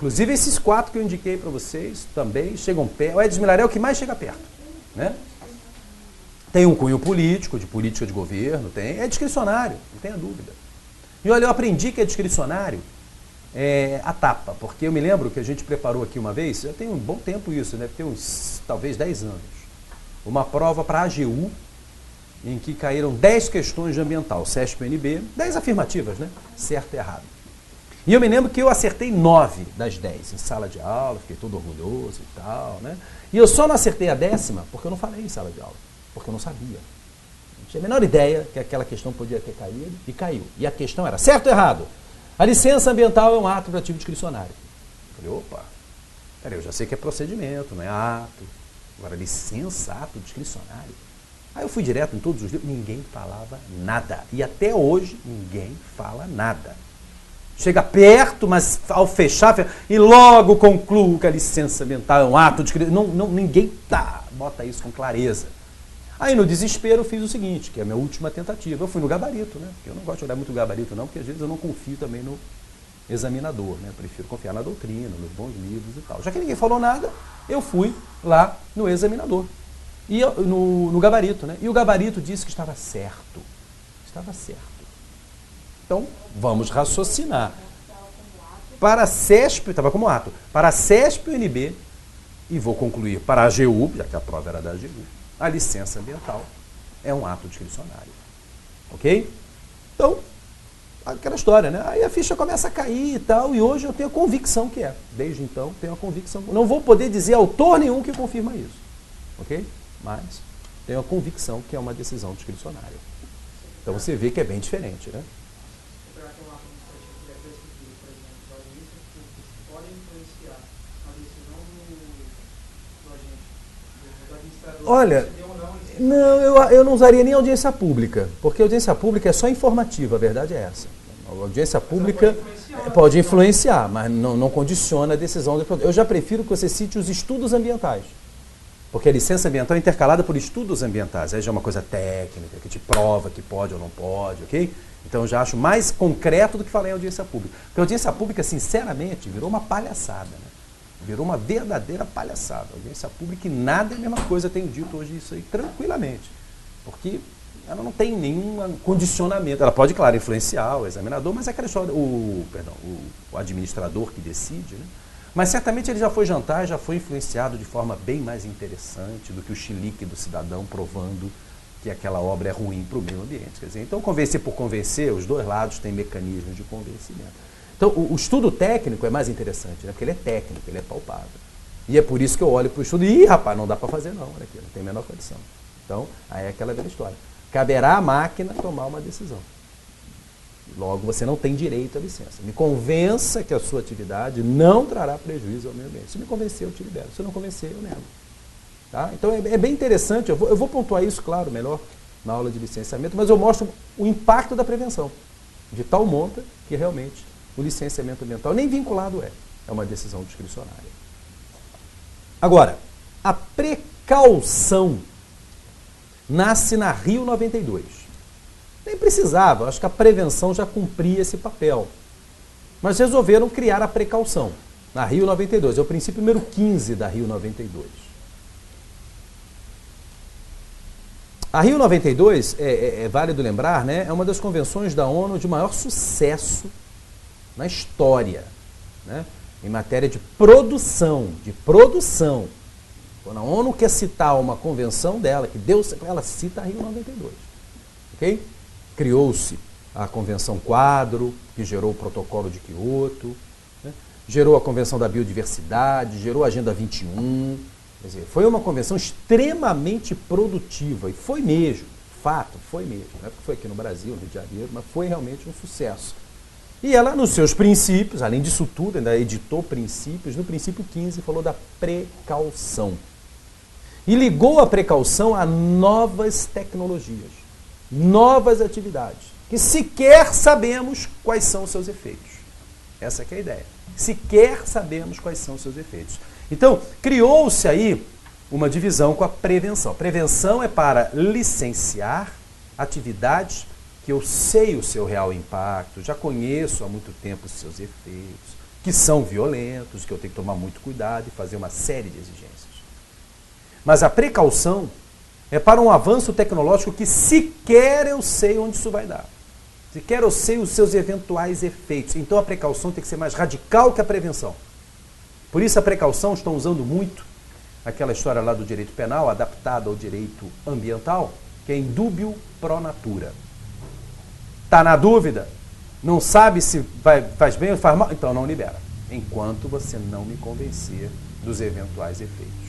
Inclusive esses 4 que eu indiquei para vocês também chegam perto. O Edson Milaré é o que mais chega perto, né? Tem um cunho político, de política de governo, é discricionário, não tenha dúvida. E olha, eu aprendi que é discricionário a tapa, porque eu me lembro que a gente preparou aqui uma vez, já tem um bom tempo isso, deve ter uns, talvez 10 anos, uma prova para a AGU, em que caíram 10 questões de ambiental, CESP-NB, 10 afirmativas, né? Certo e errado. E eu me lembro que eu acertei 9 das 10 em sala de aula, fiquei todo orgulhoso e tal, né? E eu só não acertei a 10ª porque eu não falei em sala de aula, porque eu não sabia. Não tinha a menor ideia que aquela questão podia ter caído e caiu. E a questão era certo ou errado? A licença ambiental é um ato privativo discricionário. Eu falei, opa, peraí, eu já sei que é procedimento, não é ato. Agora, licença, ato discricionário. Aí eu fui direto em todos os livros, ninguém falava nada. E até hoje, ninguém fala nada. Chega perto, mas ao fechar, e logo concluo que a licença ambiental é um ato discricionário. Ninguém bota isso com clareza. Aí no desespero eu fiz o seguinte, que é a minha última tentativa. Eu fui no gabarito, né? Porque eu não gosto de olhar muito o gabarito não, porque às vezes eu não confio também no examinador, né? Eu prefiro confiar na doutrina, nos bons livros e tal. Já que ninguém falou nada, eu fui lá no examinador. E no gabarito, né? E o gabarito disse que estava certo. Estava certo. Então, vamos raciocinar. Para a CESP, estava como ato, para a CESP-UNB, e vou concluir para a AGU, já que a prova era da AGU, a licença ambiental é um ato discricionário. Ok? Então, aquela história, né? Aí a ficha começa a cair e tal, e hoje eu tenho a convicção que é. Desde então, tenho a convicção. Não vou poder dizer autor nenhum que confirma isso. Ok? Mas tenho a convicção que é uma decisão discricionária. Então você vê que é bem diferente, né? Olha, não, eu não usaria nem audiência pública, porque a audiência pública é só informativa, a verdade é essa. A audiência pública pode influenciar, mas não condiciona a decisão. Eu já prefiro que você cite os estudos ambientais, porque a licença ambiental é intercalada por estudos ambientais, aí já é uma coisa técnica, que te prova que pode ou não pode, ok? Então eu já acho mais concreto do que falar em audiência pública. Porque a audiência pública, sinceramente, virou uma palhaçada, né? Virou uma verdadeira palhaçada. A audiência pública e nada é a mesma coisa, eu tenho dito hoje isso aí tranquilamente. Porque ela não tem nenhum condicionamento. Ela pode, claro, influenciar o examinador, mas é aquela história, o administrador que decide, né? Mas certamente ele já foi jantar, já foi influenciado de forma bem mais interessante do que o chilique do cidadão provando que aquela obra é ruim para o meio ambiente. Quer dizer, então, convencer por convencer, os dois lados têm mecanismos de convencimento. Então, o estudo técnico é mais interessante, né? Porque ele é técnico, ele é palpável. E é por isso que eu olho para o estudo e, rapaz, não dá para fazer não, olha aqui, não tem a menor condição. Então, aí é aquela velha história. Caberá à máquina tomar uma decisão. Logo, você não tem direito à licença. Me convença que a sua atividade não trará prejuízo ao meio ambiente. Se me convencer, eu te libero. Se não convencer, eu nego. Tá? Então, é bem interessante. Eu vou pontuar isso, claro, melhor na aula de licenciamento, mas eu mostro o impacto da prevenção, de tal monta que realmente o licenciamento ambiental nem vinculado é uma decisão discricionária. Agora, a precaução nasce na Rio 92. Nem precisava, acho que a prevenção já cumpria esse papel. Mas resolveram criar a precaução na Rio 92. É o princípio número 15 da Rio 92. A Rio 92, é válido lembrar, né, é uma das convenções da ONU de maior sucesso na história, né, em matéria de produção. Quando a ONU quer citar uma convenção dela, ela cita a Rio 92. Ok? Criou-se a Convenção Quadro, que gerou o Protocolo de Quioto, né? Gerou a Convenção da Biodiversidade, gerou a Agenda 21. Quer dizer, foi uma convenção extremamente produtiva, e foi mesmo, fato, foi mesmo. Não é porque foi aqui no Brasil, no Rio de Janeiro, mas foi realmente um sucesso. E ela, nos seus princípios, além disso tudo, ainda editou princípios, no princípio 15 falou da precaução. E ligou a precaução a novas tecnologias, novas atividades, que sequer sabemos quais são os seus efeitos. Essa que é a ideia. Sequer sabemos quais são os seus efeitos. Então, criou-se aí uma divisão com a prevenção. A prevenção é para licenciar atividades que eu sei o seu real impacto, já conheço há muito tempo os seus efeitos, que são violentos, que eu tenho que tomar muito cuidado e fazer uma série de exigências. Mas a precaução é para um avanço tecnológico que sequer eu sei onde isso vai dar. Sequer eu sei os seus eventuais efeitos. Então a precaução tem que ser mais radical que a prevenção. Por isso a precaução estão usando muito aquela história lá do direito penal, adaptada ao direito ambiental, que é indúbio pro natura. Está na dúvida? Não sabe se faz bem ou faz mal? Então não libera, enquanto você não me convencer dos eventuais efeitos.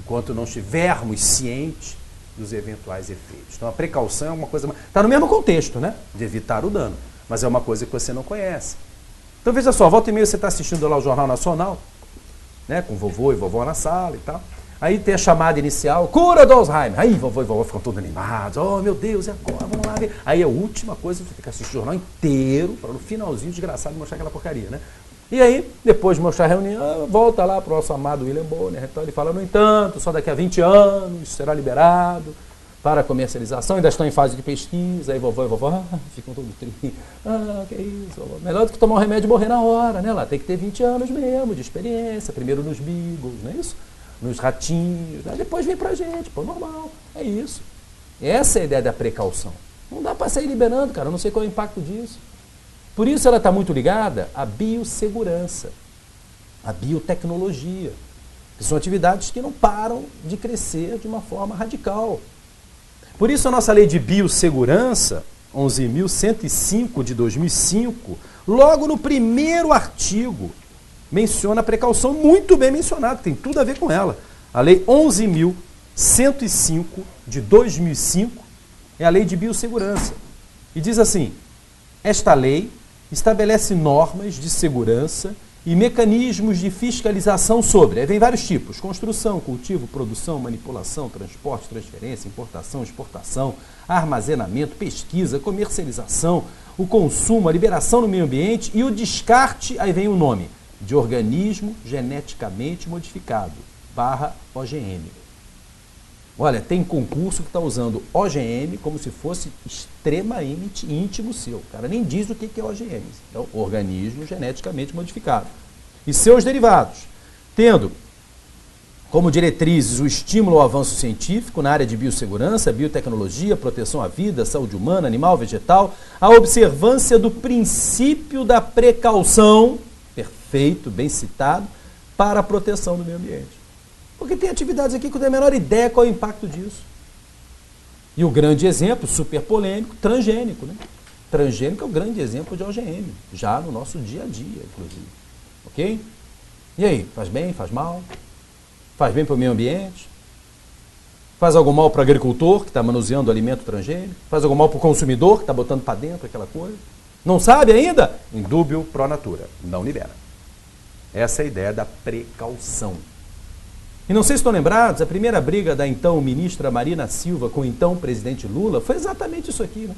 Enquanto não estivermos cientes dos eventuais efeitos. Então a precaução é uma coisa... Está no mesmo contexto, né? De evitar o dano, mas é uma coisa que você não conhece. Então veja só, volta e meia você está assistindo lá o Jornal Nacional, né? Com vovô e vovó na sala e tal. Aí tem a chamada inicial, cura do Alzheimer. Aí vovô e vovó ficam todos animados. Oh, meu Deus, e agora? Vamos lá ver. Aí a última coisa, você tem que assistir o jornal inteiro, para no finalzinho, desgraçado, mostrar aquela porcaria, né? E aí, depois de mostrar a reunião, volta lá para o nosso amado William Bonner. Então ele fala, no entanto, só daqui a 20 anos será liberado para comercialização, ainda estão em fase de pesquisa. Aí vovô e vovó ficam todos tristes. Que isso, vovó. Melhor do que tomar um remédio e morrer na hora, né? Lá tem que ter 20 anos mesmo de experiência, primeiro nos beagles, não é isso? Nos ratinhos, né? Depois vem pra gente, pô, normal, é isso. Essa é a ideia da precaução. Não dá para sair liberando, cara, eu não sei qual é o impacto disso. Por isso ela está muito ligada à biossegurança, à biotecnologia, que são atividades que não param de crescer de uma forma radical. Por isso a nossa lei de biossegurança, 11.105 de 2005, logo no primeiro artigo, menciona a precaução, muito bem mencionado, tem tudo a ver com ela. A lei 11.105 de 2005 é a lei de biossegurança. E diz assim, esta lei estabelece normas de segurança e mecanismos de fiscalização sobre, aí vem vários tipos, construção, cultivo, produção, manipulação, transporte, transferência, importação, exportação, armazenamento, pesquisa, comercialização, o consumo, a liberação no meio ambiente e o descarte, aí vem o nome, de organismo geneticamente modificado, /OGM. Olha, tem concurso que está usando OGM como se fosse extremamente íntimo seu. O cara nem diz o que é OGM. Então, organismo geneticamente modificado. E seus derivados, tendo como diretrizes o estímulo ao avanço científico na área de biossegurança, biotecnologia, proteção à vida, saúde humana, animal, vegetal, a observância do princípio da precaução, perfeito, bem citado, para a proteção do meio ambiente. Porque tem atividades aqui que eu não tenho a menor ideia qual é o impacto disso. E o grande exemplo, super polêmico, transgênico, né? Transgênico é o grande exemplo de OGM, já no nosso dia a dia, inclusive. Ok? E aí, faz bem, faz mal? Faz bem para o meio ambiente? Faz algum mal para o agricultor que está manuseando alimento transgênico? Faz algum mal para o consumidor que está botando para dentro aquela coisa? Não sabe ainda? Indúbio pro natura, não libera. Essa é a ideia da precaução. E não sei se estão lembrados, a primeira briga da então ministra Marina Silva com o então presidente Lula foi exatamente isso aqui, né?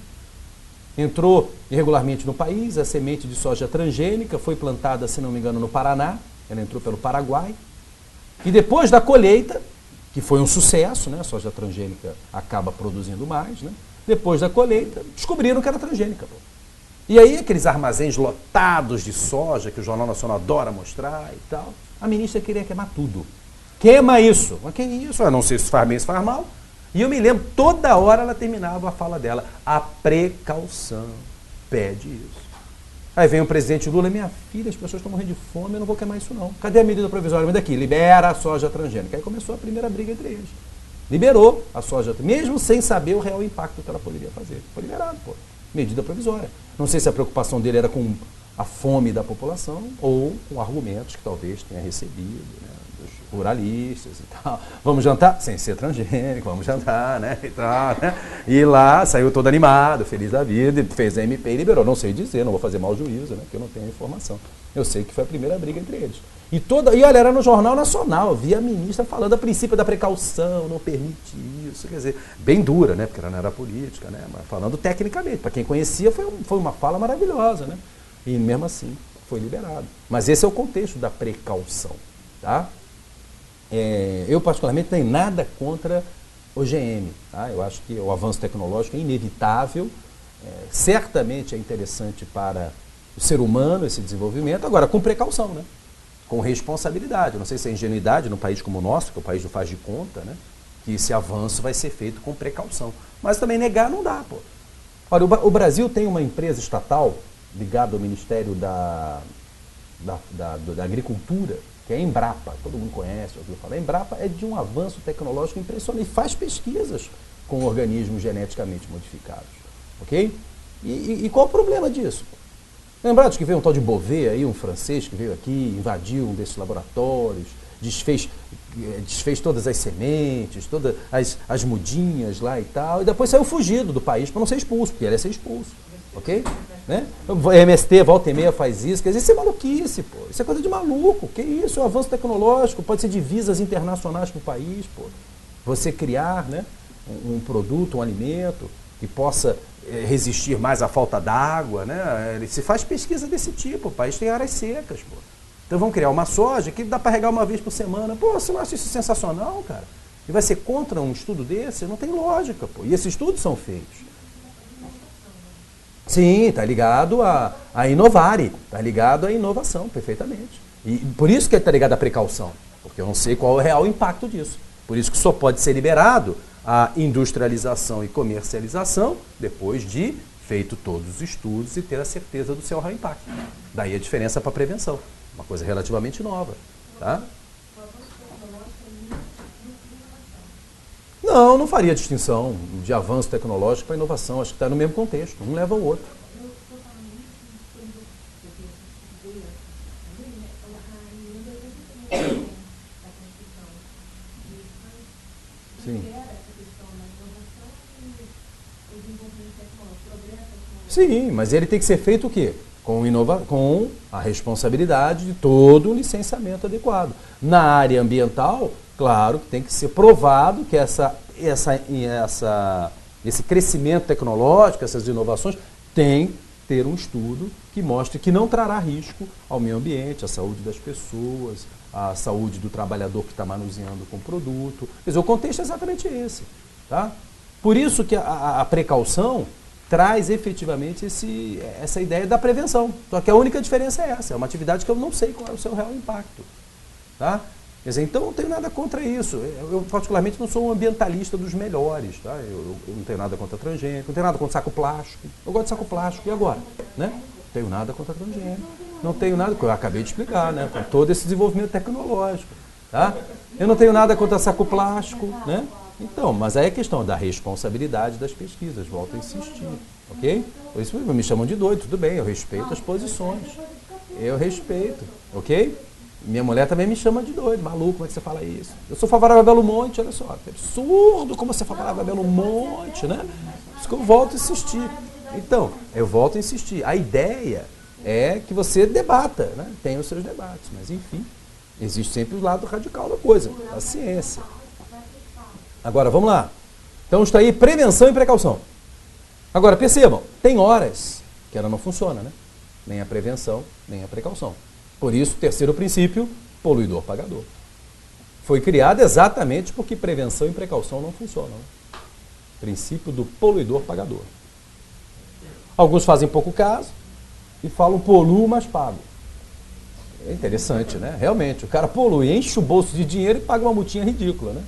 Entrou irregularmente no país, a semente de soja transgênica foi plantada, se não me engano, no Paraná, ela entrou pelo Paraguai, e depois da colheita, que foi um sucesso, né? A soja transgênica acaba produzindo mais, né? Depois da colheita, descobriram que era transgênica. Pô. E aí aqueles armazéns lotados de soja, que o Jornal Nacional adora mostrar e tal, a ministra queria queimar tudo. Queima isso. Mas que isso? Eu não sei se faz bem, se faz mal. E eu me lembro, toda hora ela terminava a fala dela. A precaução pede isso. Aí vem o presidente Lula, minha filha, as pessoas estão morrendo de fome, eu não vou queimar isso não. Cadê a medida provisória? Me daqui, libera a soja transgênica. Aí começou a primeira briga entre eles. Liberou a soja, mesmo sem saber o real impacto que ela poderia fazer. Foi liberado, pô. Medida provisória. Não sei se a preocupação dele era com a fome da população ou com argumentos que talvez tenha recebido, né, dos ruralistas e tal. Vamos jantar? Sem ser transgênico, vamos jantar, né? E tal, né? E lá saiu todo animado, feliz da vida, fez a MP e liberou. Não sei dizer, não vou fazer mau juízo, né? Porque eu não tenho informação. Eu sei que foi a primeira briga entre eles. E olha, era no Jornal Nacional, vi a ministra falando a princípio da precaução, não permite isso, quer dizer, bem dura, né? Porque ela não era política, né? Mas falando tecnicamente, para quem conhecia foi uma fala maravilhosa, né? E mesmo assim foi liberado. Mas esse é o contexto da precaução, tá? Eu particularmente não tenho nada contra OGM, tá? Eu acho que o avanço tecnológico é inevitável, certamente é interessante para o ser humano esse desenvolvimento, agora com precaução, né? Com responsabilidade. Eu não sei se é ingenuidade num país como o nosso, que o país não faz de conta, né? Que esse avanço vai ser feito com precaução. Mas também negar não dá, pô. Olha, o Brasil tem uma empresa estatal ligada ao Ministério da Agricultura, que é a Embrapa. Todo mundo conhece, ouviu falar. A Embrapa é de um avanço tecnológico impressionante e faz pesquisas com organismos geneticamente modificados. Ok? E qual o problema disso? Lembrados que veio um tal de Beauvais aí, um francês que veio aqui, invadiu um desses laboratórios, desfez todas as sementes, todas as mudinhas lá e tal, e depois saiu fugido do país para não ser expulso, porque ele ia ser expulso, ok? Né? O MST, volta e meia, faz isso, quer dizer, isso é maluquice, pô, isso é coisa de maluco, que isso, é um avanço tecnológico, pode ser divisas internacionais para o país, pô. Você criar, né, um produto, um alimento que possa resistir mais à falta d'água, né? Se faz pesquisa desse tipo, o país tem áreas secas, pô. Então vamos criar uma soja que dá para regar uma vez por semana. Pô, você não acha isso sensacional, cara? E vai ser contra um estudo desse? Não tem lógica, pô. E esses estudos são feitos. Sim, está ligado a inovare, está ligado à inovação, perfeitamente. E por isso que está ligado à precaução, porque eu não sei qual é o real impacto disso. Por isso que só pode ser liberado a industrialização e comercialização depois de feito todos os estudos e ter a certeza do seu real impacto. Daí a diferença para a prevenção, uma coisa relativamente nova. Tá? Não faria distinção de avanço tecnológico para inovação, acho que está no mesmo contexto, um leva ao outro. Sim. Sim, mas ele tem que ser feito o quê? Com a responsabilidade de todo o licenciamento adequado. Na área ambiental, claro que tem que ser provado que esse crescimento tecnológico, essas inovações, tem que ter um estudo que mostre que não trará risco ao meio ambiente, à saúde das pessoas, à saúde do trabalhador que está manuseando com o produto. Quer dizer, o contexto é exatamente esse. Tá? Por isso que a precaução traz efetivamente essa ideia da prevenção. Só que a única diferença é essa, é uma atividade que eu não sei qual é o seu real impacto. Tá? Quer dizer, então eu não tenho nada contra isso. Eu particularmente não sou um ambientalista dos melhores. Tá? Eu não tenho nada contra transgênico, não tenho nada contra saco plástico. Eu gosto de saco plástico, e agora? Né? Não tenho nada contra transgênico. Não tenho nada, que eu acabei de explicar, né? Com todo esse desenvolvimento tecnológico. Tá? Eu não tenho nada contra saco plástico, né? Então, mas aí é questão da responsabilidade das pesquisas, volto a insistir, ok? Por isso me chamam de doido, tudo bem, eu respeito as posições, eu respeito, ok? Minha mulher também me chama de doido, maluco, como é que você fala isso? Eu sou favorável a Belo Monte, olha só, é absurdo como você é favorável a Belo Monte, né? Por isso que eu volto a insistir. Então, eu volto a insistir, a ideia é que você debata, né? Tenha os seus debates, mas enfim, existe sempre o lado radical da coisa, a ciência. Agora, vamos lá. Então está aí prevenção e precaução. Agora, percebam, tem horas que ela não funciona, né? Nem a prevenção, nem a precaução. Por isso, terceiro princípio, poluidor pagador. Foi criado exatamente porque prevenção e precaução não funcionam. Né? Princípio do poluidor pagador. Alguns fazem pouco caso e falam poluo, mas pago. É interessante, né? Realmente, o cara polui, enche o bolso de dinheiro e paga uma multinha ridícula, né?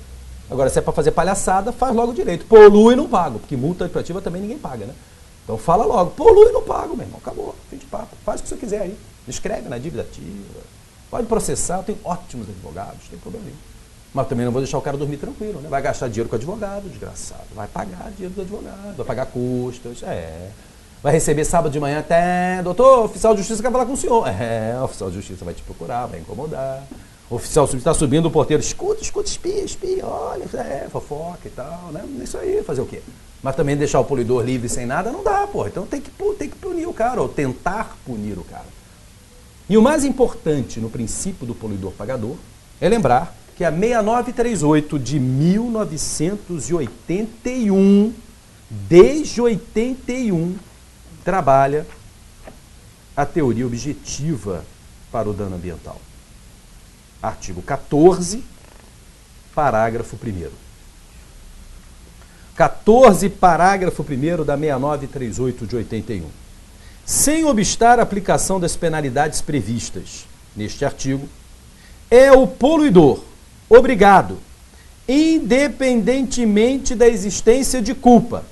Agora, se é para fazer palhaçada, faz logo direito. Polui e não pago, porque multa administrativa também ninguém paga, né? Então fala logo, polui e não pago, meu irmão, acabou, fim de papo. Faz o que você quiser aí, escreve na dívida ativa, pode processar, eu tenho ótimos advogados, não tem problema nenhum. Mas também não vou deixar o cara dormir tranquilo, né? Vai gastar dinheiro com advogado, desgraçado, vai pagar dinheiro do advogado, vai pagar custas, vai receber sábado de manhã até, doutor, o oficial de justiça quer falar com o senhor. O oficial de justiça vai te procurar, vai incomodar. O oficial está subindo o porteiro, escuta, espia, olha, fofoca e tal, né? Isso aí, fazer o quê? Mas também deixar o poluidor livre sem nada não dá, porra. Então tem que punir o cara, ou tentar punir o cara. E o mais importante no princípio do poluidor pagador é lembrar que a 6938 de 1981, desde 81, trabalha a teoria objetiva para o dano ambiental. Artigo 14, parágrafo 1º. 14, parágrafo 1º da 6938 de 81. sem obstar a aplicação das penalidades previstas neste artigo, é o poluidor obrigado, independentemente da existência de culpa,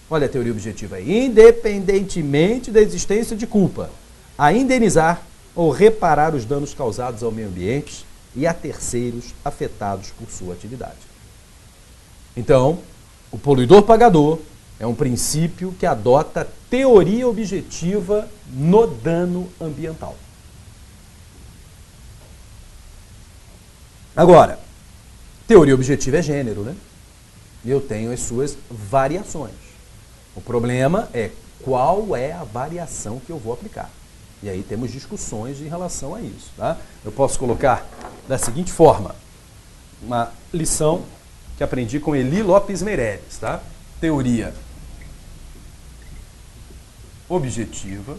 olha a teoria objetiva aí, independentemente da existência de culpa, a indenizar ou reparar os danos causados ao meio ambiente e a terceiros afetados por sua atividade. Então, o poluidor pagador é um princípio que adota teoria objetiva no dano ambiental. Agora, teoria objetiva é gênero, né? E eu tenho as suas variações. O problema é qual é a variação que eu vou aplicar. E aí temos discussões em relação a isso, tá? Eu posso colocar da seguinte forma, uma lição que aprendi com Eli Lopes Meireles, tá? Teoria objetiva,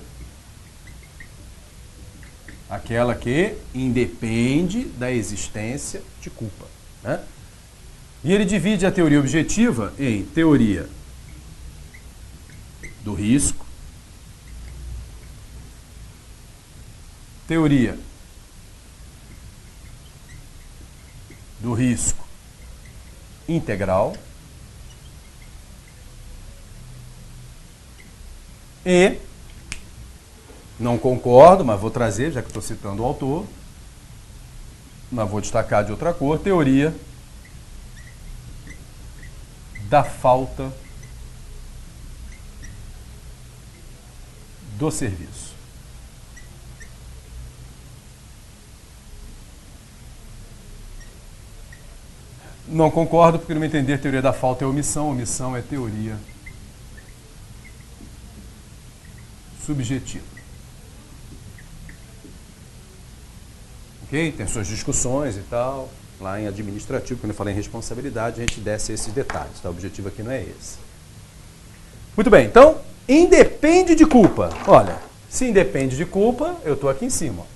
aquela que independe da existência de culpa, né? E ele divide a teoria objetiva em teoria do risco, teoria do risco integral e, não concordo, mas vou trazer, já que estou citando o autor, mas vou destacar de outra cor, teoria da falta do serviço. Não concordo, porque no meu entender, teoria da falta é omissão, omissão é teoria subjetiva. Ok? Tem suas discussões e tal. Lá em administrativo, quando eu falei em responsabilidade, a gente desce esses detalhes, tá? O objetivo aqui não é esse. Muito bem, então, independe de culpa. Olha, se independe de culpa, eu estou aqui em cima.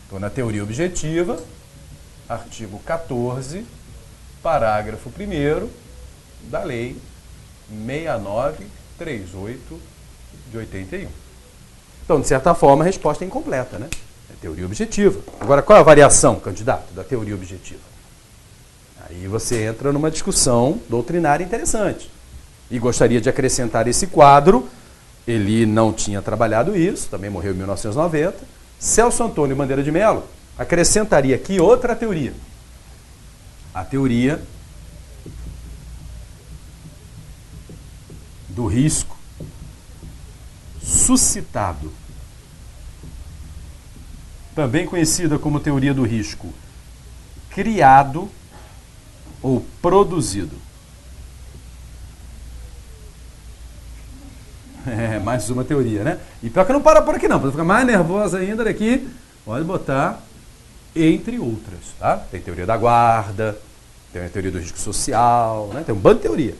Estou na teoria objetiva, artigo 14, parágrafo 1º da Lei 6938 de 81. Então, de certa forma, a resposta é incompleta, né? É teoria objetiva. Agora, qual é a variação, candidato, da teoria objetiva? Aí você entra numa discussão doutrinária interessante. E gostaria de acrescentar esse quadro. Ele não tinha trabalhado isso, também morreu em 1990. Celso Antônio Bandeira de Mello acrescentaria aqui outra teoria. A teoria do risco suscitado, também conhecida como teoria do risco criado ou produzido. É, mais uma teoria, né? E pior que não para por aqui não, para ficar mais nervosa ainda daqui, pode botar entre outras, tá? Tem teoria da guarda, tem a teoria do risco social, né? Tem um bando de teoria.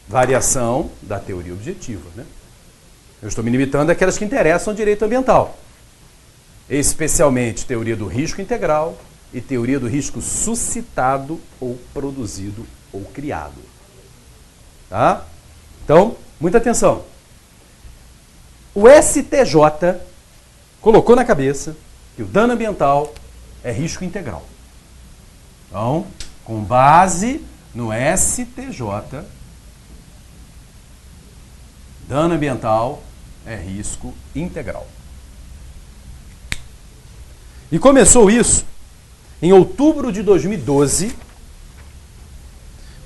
Variação da teoria objetiva, né? Eu estou me limitando àquelas que interessam ao direito ambiental. Especialmente teoria do risco integral e teoria do risco suscitado ou produzido ou criado. Tá? Então, muita atenção. O STJ colocou na cabeça que o dano ambiental é risco integral. Então, com base no STJ, dano ambiental é risco integral. E começou isso em outubro de 2012.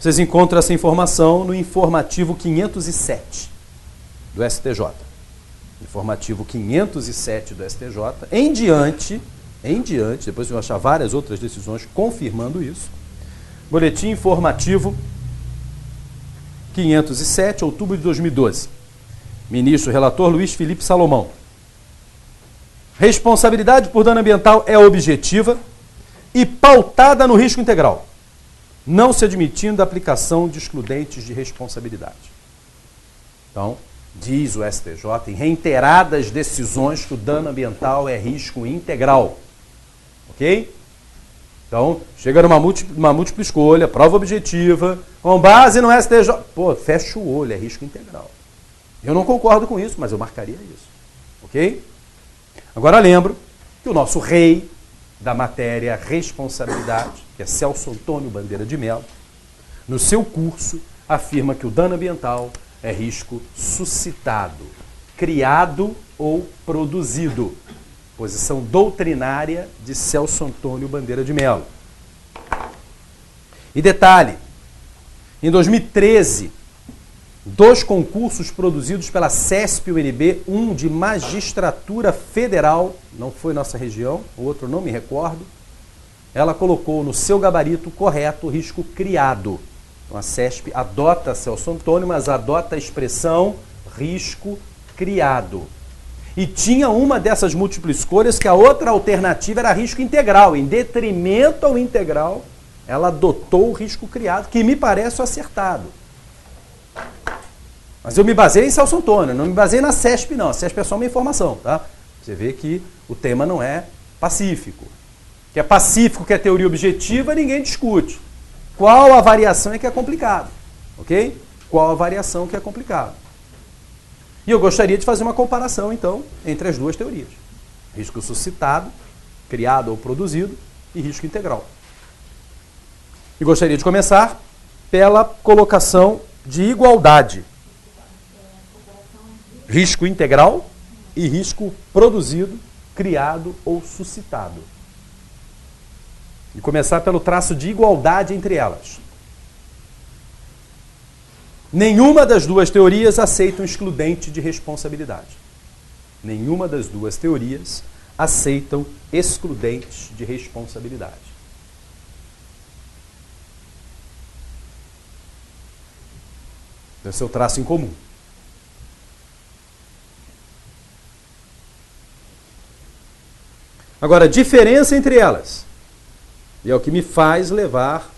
Vocês encontram essa informação no informativo 507 do STJ. Informativo 507 do STJ. Em diante, depois eu vou achar várias outras decisões confirmando isso. Boletim informativo 507, outubro de 2012. Ministro relator Luiz Felipe Salomão. Responsabilidade por dano ambiental é objetiva e pautada no risco integral, não se admitindo a aplicação de excludentes de responsabilidade. Então, diz o STJ em reiteradas decisões que o dano ambiental é risco integral. Ok? Então, chega numa múltipla escolha, prova objetiva, com base no STJ. Pô, fecha o olho, é risco integral. Eu não concordo com isso, mas eu marcaria isso. Ok? Agora lembro que o nosso rei da matéria responsabilidade, que é Celso Antônio Bandeira de Mello, no seu curso afirma que o dano ambiental é risco suscitado, criado ou produzido. Posição doutrinária de Celso Antônio Bandeira de Mello. E detalhe, em 2013, 2 concursos produzidos pela CESP-UNB, um de magistratura federal, não foi nossa região, o outro não me recordo, ela colocou no seu gabarito correto o risco criado. Então a CESP adota Celso Antônio, mas adota a expressão risco criado. E tinha uma dessas múltiplas escolhas que a outra alternativa era risco integral. Em detrimento ao integral, ela adotou o risco criado, que me parece acertado. Mas eu me baseei em Celso Antônio, não me baseei na CESP, não. A CESP é só uma informação, tá? Você vê que o tema não é pacífico. Que é pacífico, que é teoria objetiva, ninguém discute. Qual a variação é que é complicado, ok? Qual a variação que é complicado? E eu gostaria de fazer uma comparação, então, entre as duas teorias. Risco suscitado, criado ou produzido, e risco integral. E gostaria de começar pela colocação de igualdade. Risco integral e risco produzido, criado ou suscitado. E começar pelo traço de igualdade entre elas. Nenhuma das duas teorias aceita um excludente de responsabilidade. Nenhuma das duas teorias aceitam excludentes de responsabilidade. Esse é o traço em comum. Agora, a diferença entre elas, e é o que me faz levar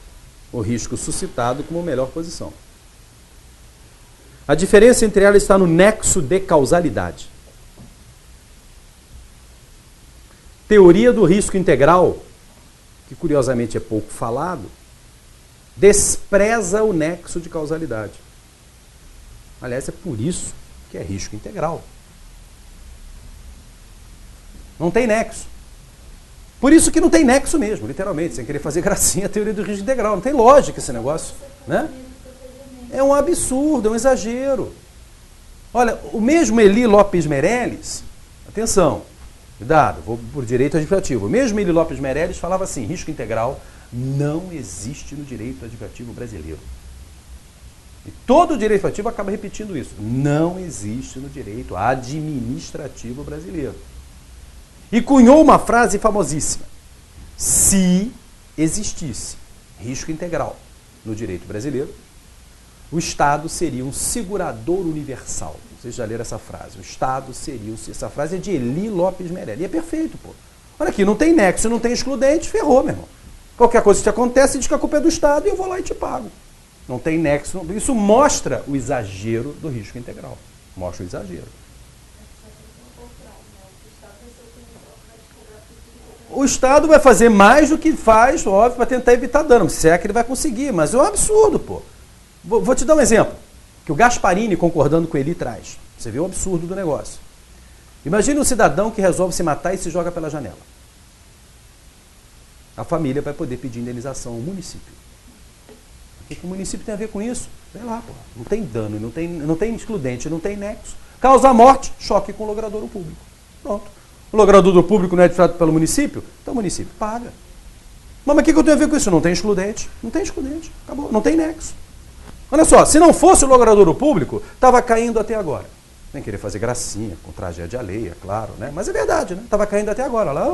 o risco suscitado como melhor posição. A diferença entre elas está no nexo de causalidade. Teoria do risco integral, que curiosamente é pouco falado, despreza o nexo de causalidade. Aliás, é por isso que é risco integral. Não tem nexo. Por isso que não tem nexo mesmo, literalmente, sem querer fazer gracinha a teoria do risco integral. Não tem lógica esse negócio, né? É um absurdo, é um exagero. Olha, o mesmo Eli Lopes Meirelles, atenção, cuidado, vou por direito administrativo. O mesmo Eli Lopes Meirelles falava assim, risco integral não existe no direito administrativo brasileiro. E todo o direito administrativo acaba repetindo isso. Não existe no direito administrativo brasileiro. E cunhou uma frase famosíssima. Se existisse risco integral no direito brasileiro, o Estado seria um segurador universal. Vocês já leram essa frase. O Estado seria... Essa frase é de Eli Lopes Meirelles. E é perfeito, pô. Olha aqui, não tem nexo, não tem excludente, ferrou, meu irmão. Qualquer coisa que te acontece, diz que a culpa é do Estado e eu vou lá e te pago. Não tem nexo. Isso mostra o exagero do risco integral. Mostra o exagero. O Estado vai fazer mais do que faz, óbvio, para tentar evitar dano. Se é que ele vai conseguir, mas é um absurdo, pô. Vou te dar um exemplo, que o Gasparini, concordando com ele, traz. Você vê o absurdo do negócio. Imagine um cidadão que resolve se matar e se joga pela janela. A família vai poder pedir indenização ao município. O que o município tem a ver com isso? Sei lá, pô. Não tem dano, não tem excludente, não tem nexo. Causa morte, choque com o logradouro público. Pronto. O logradouro público não é administrado pelo município? Então o município paga. Mas o que eu tenho a ver com isso? Não tem excludente. Não tem excludente. Acabou. Não tem nexo. Olha só, se não fosse o logradouro público, estava caindo até agora. Nem querer fazer gracinha, com tragédia alheia, claro, né? Mas é verdade, né? Estava caindo até agora. Lá,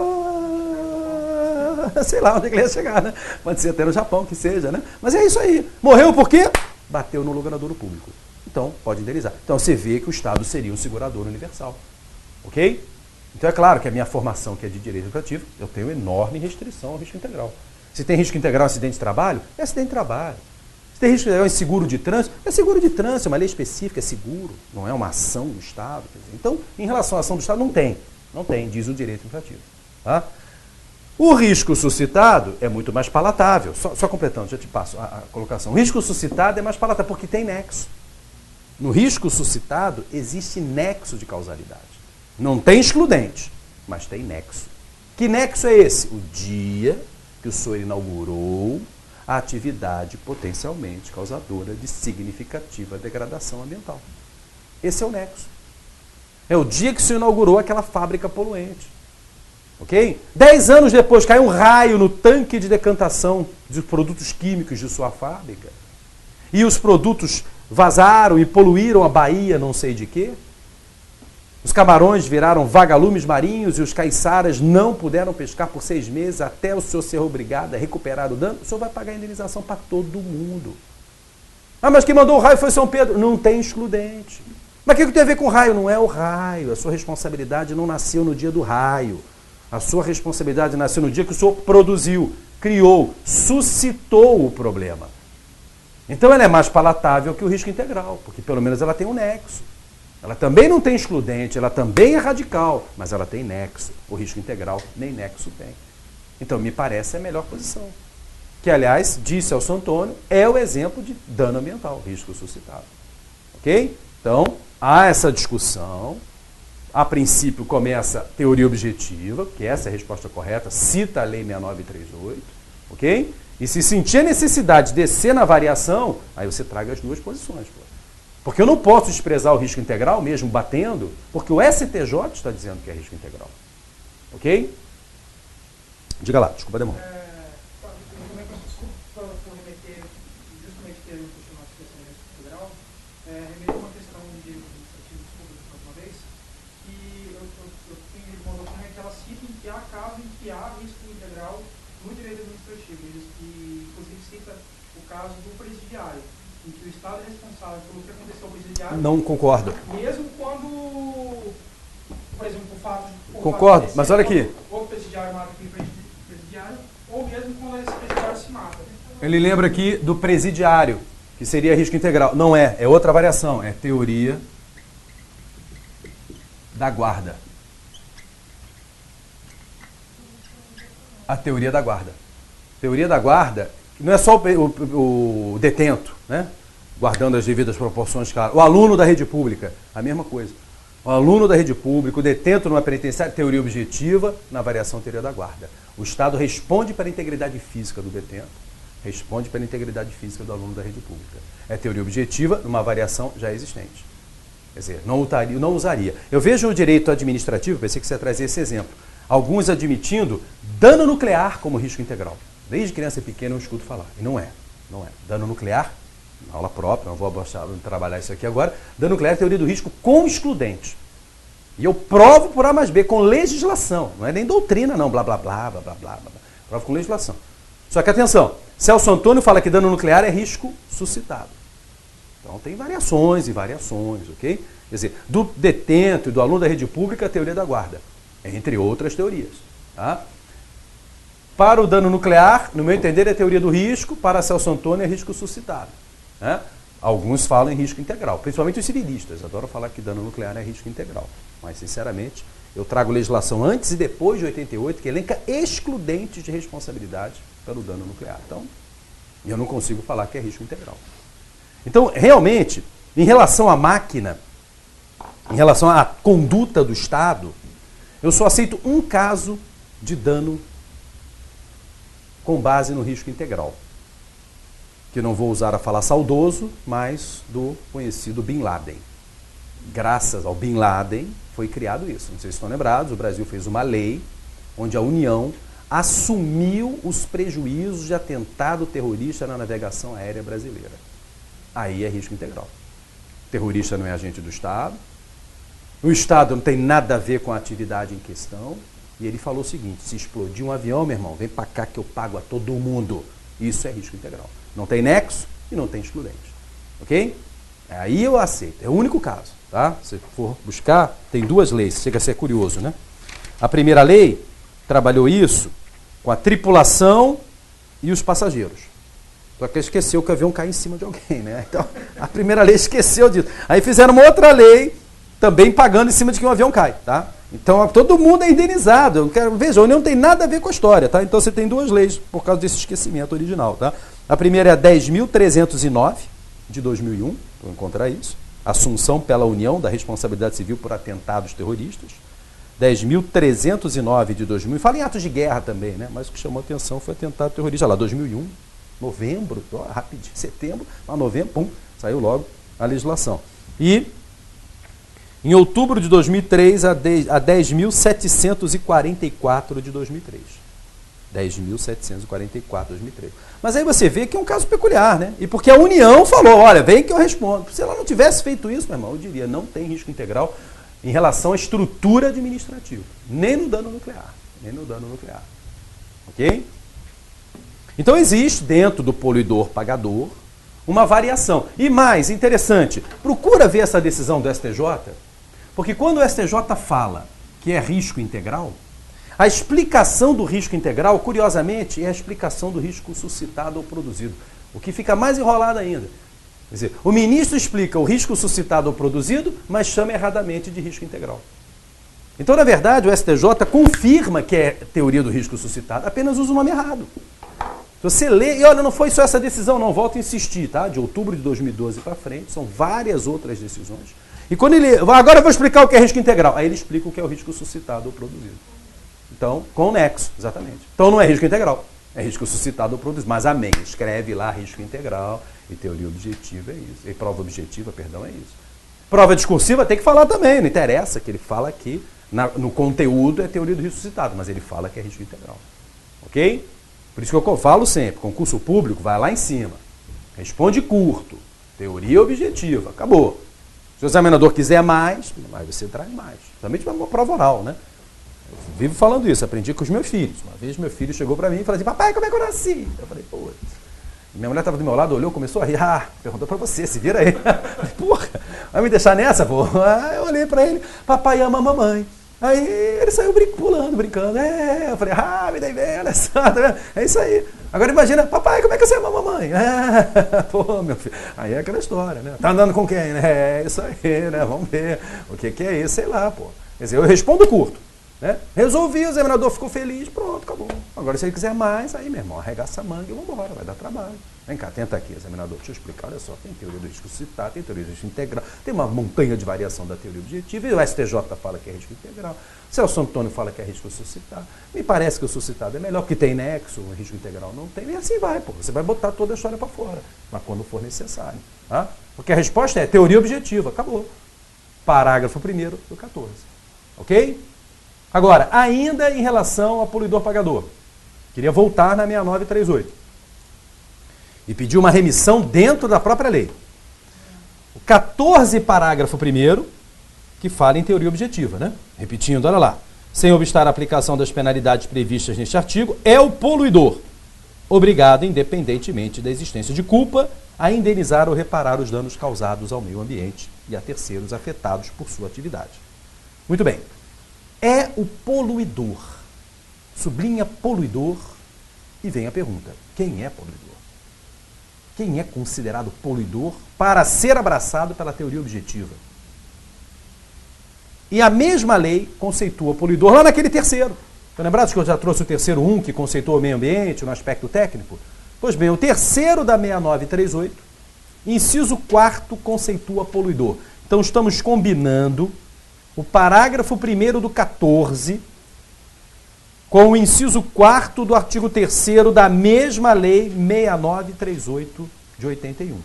sei lá onde ele ia chegar, né? Pode ser até no Japão, que seja, né? Mas é isso aí. Morreu por quê? Bateu no logradouro público. Então, pode indenizar. Então, você vê que o Estado seria um segurador universal. Ok? Então, é claro que a minha formação, que é de direito administrativo, eu tenho enorme restrição ao risco integral. Se tem risco integral em acidente de trabalho, é acidente de trabalho. Se tem risco integral em seguro de trânsito, é seguro de trânsito, é uma lei específica, é seguro, não é uma ação do Estado. Então, em relação à ação do Estado, não tem, diz o direito administrativo. Tá? O risco suscitado é muito mais palatável. Só completando, já te passo a colocação. O risco suscitado é mais palatável porque tem nexo. No risco suscitado, existe nexo de causalidade. Não tem excludente, mas tem nexo. Que nexo é esse? O dia que o senhor inaugurou a atividade potencialmente causadora de significativa degradação ambiental. Esse é o nexo. É o dia que o senhor inaugurou aquela fábrica poluente. Ok? 10 anos depois caiu um raio no tanque de decantação de produtos químicos de sua fábrica e os produtos vazaram e poluíram a Bahia não sei de quê. Os camarões viraram vagalumes marinhos e os caiçaras não puderam pescar por 6 meses até o senhor ser obrigado a recuperar o dano. O senhor vai pagar a indenização para todo mundo. Ah, mas quem mandou o raio foi São Pedro. Não tem excludente. Mas o que tem a ver com o raio? Não é o raio. A sua responsabilidade não nasceu no dia do raio. A sua responsabilidade nasceu no dia que o senhor produziu, criou, suscitou o problema. Então ela é mais palatável que o risco integral, porque pelo menos ela tem um nexo. Ela também não tem excludente, ela também é radical, mas ela tem nexo. O risco integral nem nexo tem. Então me parece a melhor posição. Que, aliás, disse Celso Antônio, é o exemplo de dano ambiental, risco suscitado. Ok? Então, há essa discussão. A princípio começa a teoria objetiva, que essa é a resposta correta, cita a Lei 6938, ok? E se sentir a necessidade de descer na variação, aí você traga as duas posições. Pô. Porque eu não posso desprezar o risco integral, mesmo batendo, porque o STJ está dizendo que é risco integral. Ok? Diga lá, desculpa a demora. Não concordo. Mesmo quando, por exemplo, o fato de... Concordo, mas olha aqui. Ou o presidiário mata aquele presidiário, ou mesmo quando esse presidiário se mata. Ele lembra aqui do presidiário, que seria risco integral. Não é, é outra variação. É teoria da guarda. A teoria da guarda. Teoria da guarda, não é só o detento, né? Guardando as devidas proporções, claro. O aluno da rede pública, a mesma coisa. O aluno da rede pública, o detento numa penitenciária, teoria objetiva, na variação teoria da guarda. O Estado responde para a integridade física do detento, responde para a integridade física do aluno da rede pública. É teoria objetiva numa variação já existente. Quer dizer, não usaria. Eu vejo no direito administrativo, pensei que você ia trazer esse exemplo, alguns admitindo dano nuclear como risco integral. Desde criança pequena eu escuto falar. E não é. Não é. Dano nuclear, na aula própria, não vou trabalhar isso aqui agora, dano nuclear é teoria do risco com excludente. E eu provo por A mais B, com legislação. Não é nem doutrina, não, blá, blá, blá, blá, blá, blá, blá. Provo com legislação. Só que atenção, Celso Antônio fala que dano nuclear é risco suscitado. Então tem variações e variações, ok? Quer dizer, do detento e do aluno da rede pública, a teoria da guarda, entre outras teorias. Tá? Para o dano nuclear, no meu entender, é teoria do risco, para Celso Antônio é risco suscitado. Né? Alguns falam em risco integral, principalmente os civilistas, adoram falar que dano nuclear é risco integral. Mas, sinceramente, eu trago legislação antes e depois de 88 que elenca excludentes de responsabilidade pelo dano nuclear. Então, eu não consigo falar que é risco integral. Então, realmente, em relação à máquina, em relação à conduta do Estado, eu só aceito um caso de dano com base no risco integral. Que não vou usar a falar saudoso, mas do conhecido Bin Laden. Graças ao Bin Laden foi criado isso. Não sei se estão lembrados, o Brasil fez uma lei onde a União assumiu os prejuízos de atentado terrorista na navegação aérea brasileira. Aí é risco integral. O terrorista não é agente do Estado, o Estado não tem nada a ver com a atividade em questão, e ele falou o seguinte: se explodir um avião, meu irmão, vem para cá que eu pago a todo mundo. Isso é risco integral. Não tem nexo e não tem excludente. Ok? Aí eu aceito. É o único caso. Tá? Se for buscar, tem duas leis. Chega a ser curioso, né? A primeira lei trabalhou isso com a tripulação e os passageiros. Só que esqueceu que o avião cai em cima de alguém, né? Então, a primeira lei esqueceu disso. Aí fizeram uma outra lei também pagando em cima de que um avião cai, tá? Então, todo mundo é indenizado. Veja, a União não tem nada a ver com a história, tá? Então, você tem duas leis por causa desse esquecimento original, tá? A primeira é a 10.309, de 2001, vou encontrar isso, assunção pela União da responsabilidade civil por atentados terroristas. 10.309 de 2000. Fala em atos de guerra também, né? Mas o que chamou a atenção foi atentado terrorista. Olha lá, 2001, novembro, rapidinho, setembro, mas novembro, pum, saiu logo a legislação. E em outubro de 2003, a 10.744 de 2003. 10.744 de 2003. Mas aí você vê que é um caso peculiar, né? E porque a União falou, olha, vem que eu respondo. Se ela não tivesse feito isso, meu irmão, eu diria, não tem risco integral em relação à estrutura administrativa. Nem no dano nuclear. Nem no dano nuclear. Ok? Então existe dentro do poluidor pagador uma variação. E mais interessante, procura ver essa decisão do STJ, porque quando o STJ fala que é risco integral, a explicação do risco integral, curiosamente, é a explicação do risco suscitado ou produzido, o que fica mais enrolado ainda. Quer dizer, o ministro explica o risco suscitado ou produzido, mas chama erradamente de risco integral. Então, na verdade, o STJ confirma que é teoria do risco suscitado, apenas usa o nome errado. Se você lê, e olha, não foi só essa decisão, não, volto a insistir, tá? De outubro de 2012 para frente, são várias outras decisões. E quando ele, agora eu vou explicar o que é risco integral, aí ele explica o que é o risco suscitado ou produzido. Então, com o nexo, exatamente. Então não é risco integral, é risco suscitado ou produzido. Mas amém, escreve lá risco integral e teoria objetiva é isso. E prova objetiva, perdão, é isso. Prova discursiva tem que falar também, não interessa que ele fala aqui, no conteúdo é teoria do risco suscitado, mas ele fala que é risco integral. Ok? Por isso que eu falo sempre, concurso público, vai lá em cima. Responde curto, teoria objetiva, acabou. Se o examinador quiser mais, aí você traz mais. Principalmente uma prova oral, né? Eu vivo falando isso, aprendi com os meus filhos. Uma vez meu filho chegou para mim e falou assim, papai, como é que eu nasci? Eu falei, putz. Minha mulher estava do meu lado, olhou, começou a rir. Ah, perguntou para você, se vira aí. Porra, vai me deixar nessa, pô? Aí eu olhei para ele, papai ama a mamãe. Aí ele saiu pulando, brincando. Eu falei, me dei bem, olha só, tá vendo? É isso aí. Agora imagina, papai, como é que você ama a mamãe? Pô, meu filho. Aí é aquela história, né? Tá andando com quem, né? É isso aí, né? Vamos ver. O que é isso? Sei lá, pô. Quer dizer, eu respondo curto. Né? Resolvi, o examinador ficou feliz, pronto, acabou. Agora, se ele quiser mais, aí, meu irmão, arregaça a manga e vamos embora, vai dar trabalho. Vem cá, tenta aqui, examinador, deixa eu explicar, olha só, tem teoria do risco suscitado, tem teoria do risco integral, tem uma montanha de variação da teoria objetiva, e o STJ fala que é risco integral, o Celso Antônio fala que é risco suscitado, me parece que o suscitado é melhor, porque tem nexo, o risco integral não tem, e assim vai, pô, você vai botar toda a história para fora, mas quando for necessário, tá? Porque a resposta é teoria objetiva, acabou. Parágrafo 1º do 14, ok? Agora, ainda em relação ao poluidor pagador, queria voltar na 6938 e pedir uma remissão dentro da própria lei. O 14, parágrafo 1º, que fala em teoria objetiva, né? Repetindo, olha lá. Sem obstar a aplicação das penalidades previstas neste artigo, é o poluidor obrigado, independentemente da existência de culpa, a indenizar ou reparar os danos causados ao meio ambiente e a terceiros afetados por sua atividade. Muito bem. É o poluidor. Sublinha poluidor e vem a pergunta. Quem é poluidor? Quem é considerado poluidor para ser abraçado pela teoria objetiva? E a mesma lei conceitua poluidor lá naquele terceiro. Estão lembrados que eu já trouxe o terceiro 1, que conceitua o meio ambiente no aspecto técnico? Pois bem, o terceiro da 6938, inciso 4º, conceitua poluidor. Então estamos combinando o parágrafo 1º do 14 com o inciso 4º do artigo 3º da mesma lei 6938 de 81,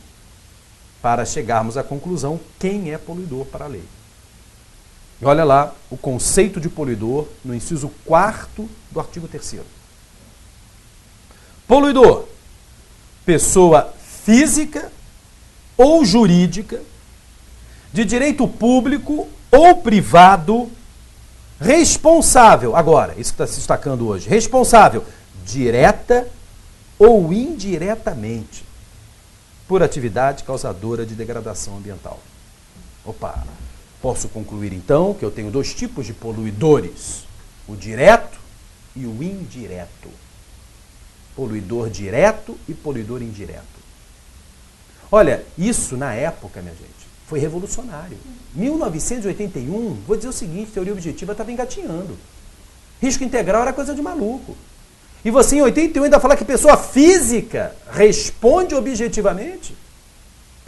para chegarmos à conclusão quem é poluidor para a lei. E olha lá o conceito de poluidor no inciso 4º do artigo 3º. Poluidor, pessoa física ou jurídica, de direito público ou privado, responsável, agora, isso que está se destacando hoje, responsável, direta ou indiretamente, por atividade causadora de degradação ambiental. Opa, posso concluir então que eu tenho dois tipos de poluidores, o direto e o indireto. Poluidor direto e poluidor indireto. Olha, isso na época, minha gente, foi revolucionário. 1981, vou dizer o seguinte, teoria objetiva estava engatinhando. Risco integral era coisa de maluco. E você em 81 ainda fala que pessoa física responde objetivamente?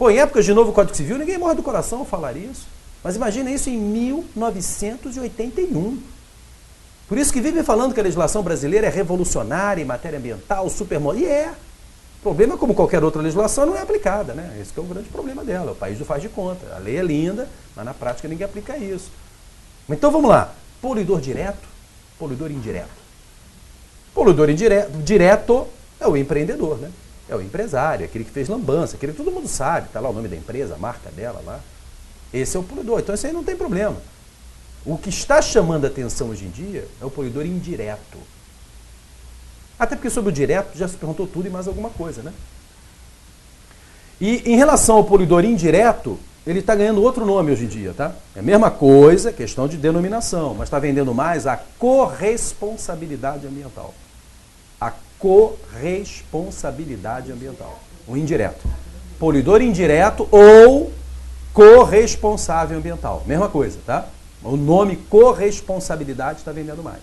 Pô, em épocas de novo Código Civil, ninguém morre do coração ao falar isso. Mas imagina isso em 1981. Por isso que vivem falando que a legislação brasileira é revolucionária em matéria ambiental, supermoderna. E é. O problema, como qualquer outra legislação, não é aplicada, né? Esse que é o grande problema dela. O país não faz de conta. A lei é linda, mas na prática ninguém aplica isso. Então vamos lá. Poluidor direto, poluidor indireto. Poluidor direto é o empreendedor, né? É o empresário, aquele que fez lambança, aquele que todo mundo sabe, está lá o nome da empresa, a marca dela lá. Esse é o poluidor. Então esse aí não tem problema. O que está chamando a atenção hoje em dia é o poluidor indireto. Até porque sobre o direto já se perguntou tudo e mais alguma coisa, né? E em relação ao poluidor indireto, ele está ganhando outro nome hoje em dia, tá? É a mesma coisa, questão de denominação, mas está vendendo mais a corresponsabilidade ambiental. A corresponsabilidade ambiental. O indireto. Poluidor indireto ou corresponsável ambiental. Mesma coisa, tá? O nome corresponsabilidade está vendendo mais.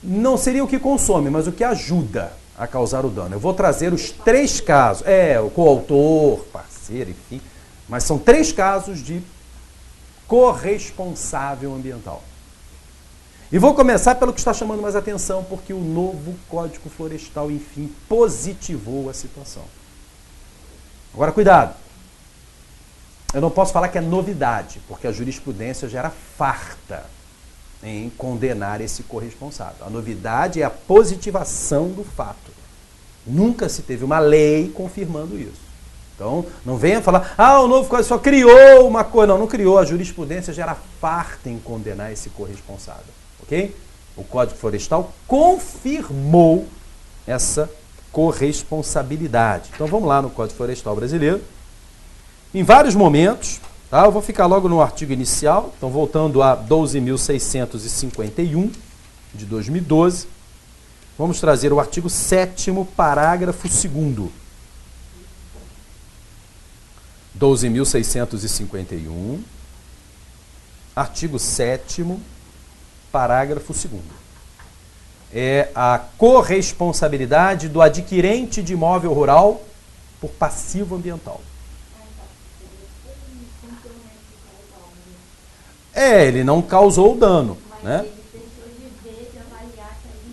Não seria o que consome, mas o que ajuda a causar o dano. Eu vou trazer os 3 casos. O coautor, parceiro, enfim. Mas são 3 casos de corresponsável ambiental. E vou começar pelo que está chamando mais atenção, porque o novo Código Florestal, enfim, positivou a situação. Agora, cuidado. Eu não posso falar que é novidade, porque a jurisprudência já era farta em condenar esse corresponsável. A novidade é a positivação do fato. Nunca se teve uma lei confirmando isso. Então, não venha falar, o novo Código só criou uma coisa. Não criou. A jurisprudência já era farta em condenar esse corresponsável. Ok? O Código Florestal confirmou essa corresponsabilidade. Então, vamos lá no Código Florestal brasileiro. Em vários momentos... Tá? Eu vou ficar logo no artigo inicial, então voltando a 12.651 de 2012, vamos trazer o artigo 7º, parágrafo 2º. 12.651, artigo 7º, parágrafo 2º. É a corresponsabilidade do adquirente de imóvel rural por passivo ambiental. Ele não causou o dano, né?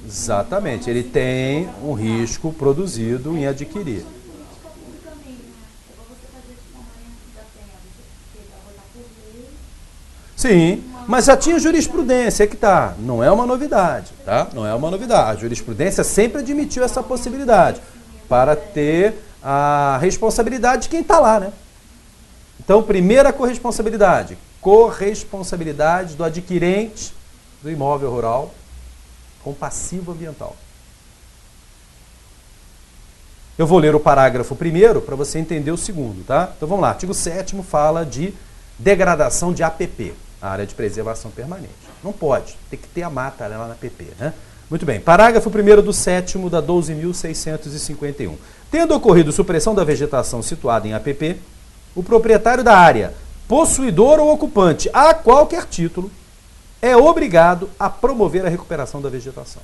Exatamente, ele tem um risco produzido em adquirir. Sim, mas já tinha jurisprudência, é que tá. Não é uma novidade, tá? Não é uma novidade. A jurisprudência sempre admitiu essa possibilidade para ter a responsabilidade de quem está lá, né? Então, primeira corresponsabilidade do adquirente do imóvel rural com passivo ambiental. Eu vou ler o parágrafo 1º para você entender o 2º, tá? Então vamos lá, artigo 7º fala de degradação de APP, a área de preservação permanente. Não pode, tem que ter a mata lá na APP, né? Muito bem, parágrafo 1º do 7º da 12.651. Tendo ocorrido supressão da vegetação situada em APP, o proprietário da área, possuidor ou ocupante, a qualquer título, é obrigado a promover a recuperação da vegetação.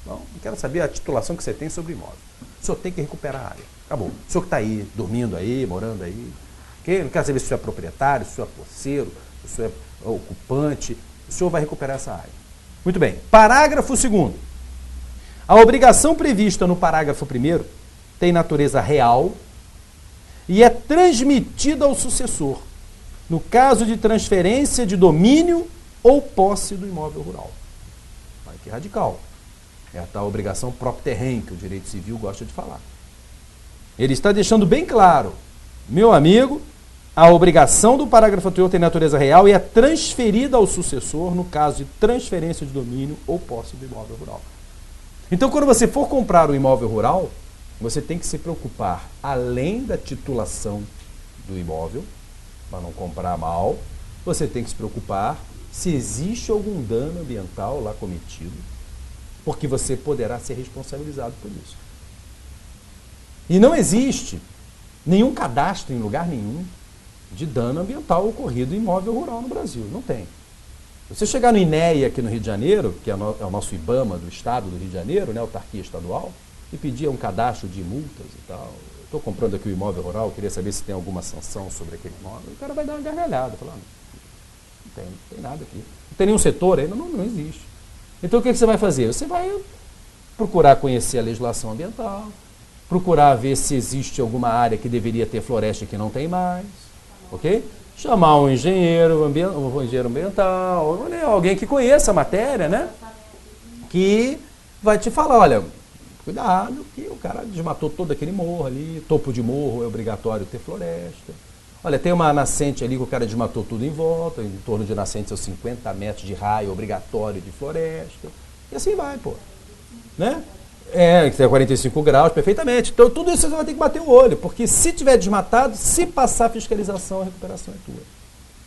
Não quero saber a titulação que você tem sobre o imóvel. O senhor tem que recuperar a área. Acabou. O senhor que está aí, dormindo aí, morando aí. Okay? Não quero saber se o senhor é proprietário, se o senhor é posseiro, se o senhor é ocupante. O senhor vai recuperar essa área. Muito bem. Parágrafo 2º. A obrigação prevista no parágrafo 1º tem natureza real e é transmitida ao sucessor, no caso de transferência de domínio ou posse do imóvel rural. Olha que radical. É a tal obrigação próprio terreno, que o direito civil gosta de falar. Ele está deixando bem claro, meu amigo, a obrigação do parágrafo anterior tem natureza real e é transferida ao sucessor no caso de transferência de domínio ou posse do imóvel rural. Então, quando você for comprar um imóvel rural, você tem que se preocupar, além da titulação do imóvel, para não comprar mal, você tem que se preocupar se existe algum dano ambiental lá cometido, porque você poderá ser responsabilizado por isso. E não existe nenhum cadastro em lugar nenhum de dano ambiental ocorrido em imóvel rural no Brasil. Não tem. Se você chegar no INEA aqui no Rio de Janeiro, que é o nosso IBAMA do Estado do Rio de Janeiro, né, autarquia estadual, e pedir um cadastro de multas e tal, estou comprando aqui o imóvel rural, queria saber se tem alguma sanção sobre aquele imóvel. O cara vai dar uma gargalhada, falar, não tem nada aqui. Não tem nenhum setor ainda? Não existe. Então o que você vai fazer? Você vai procurar conhecer a legislação ambiental, procurar ver se existe alguma área que deveria ter floresta que não tem mais, ok? Chamar um engenheiro ambiental, alguém que conheça a matéria, né? Que vai te falar, olha, cuidado, que o cara desmatou todo aquele morro ali, topo de morro é obrigatório ter floresta. Olha, tem uma nascente ali que o cara desmatou tudo em volta, em torno de nascente são 50 metros de raio obrigatório de floresta. E assim vai, pô. Né? Que tem 45 graus, perfeitamente. Então tudo isso você vai ter que bater o olho, porque se tiver desmatado, se passar a fiscalização, a recuperação é tua.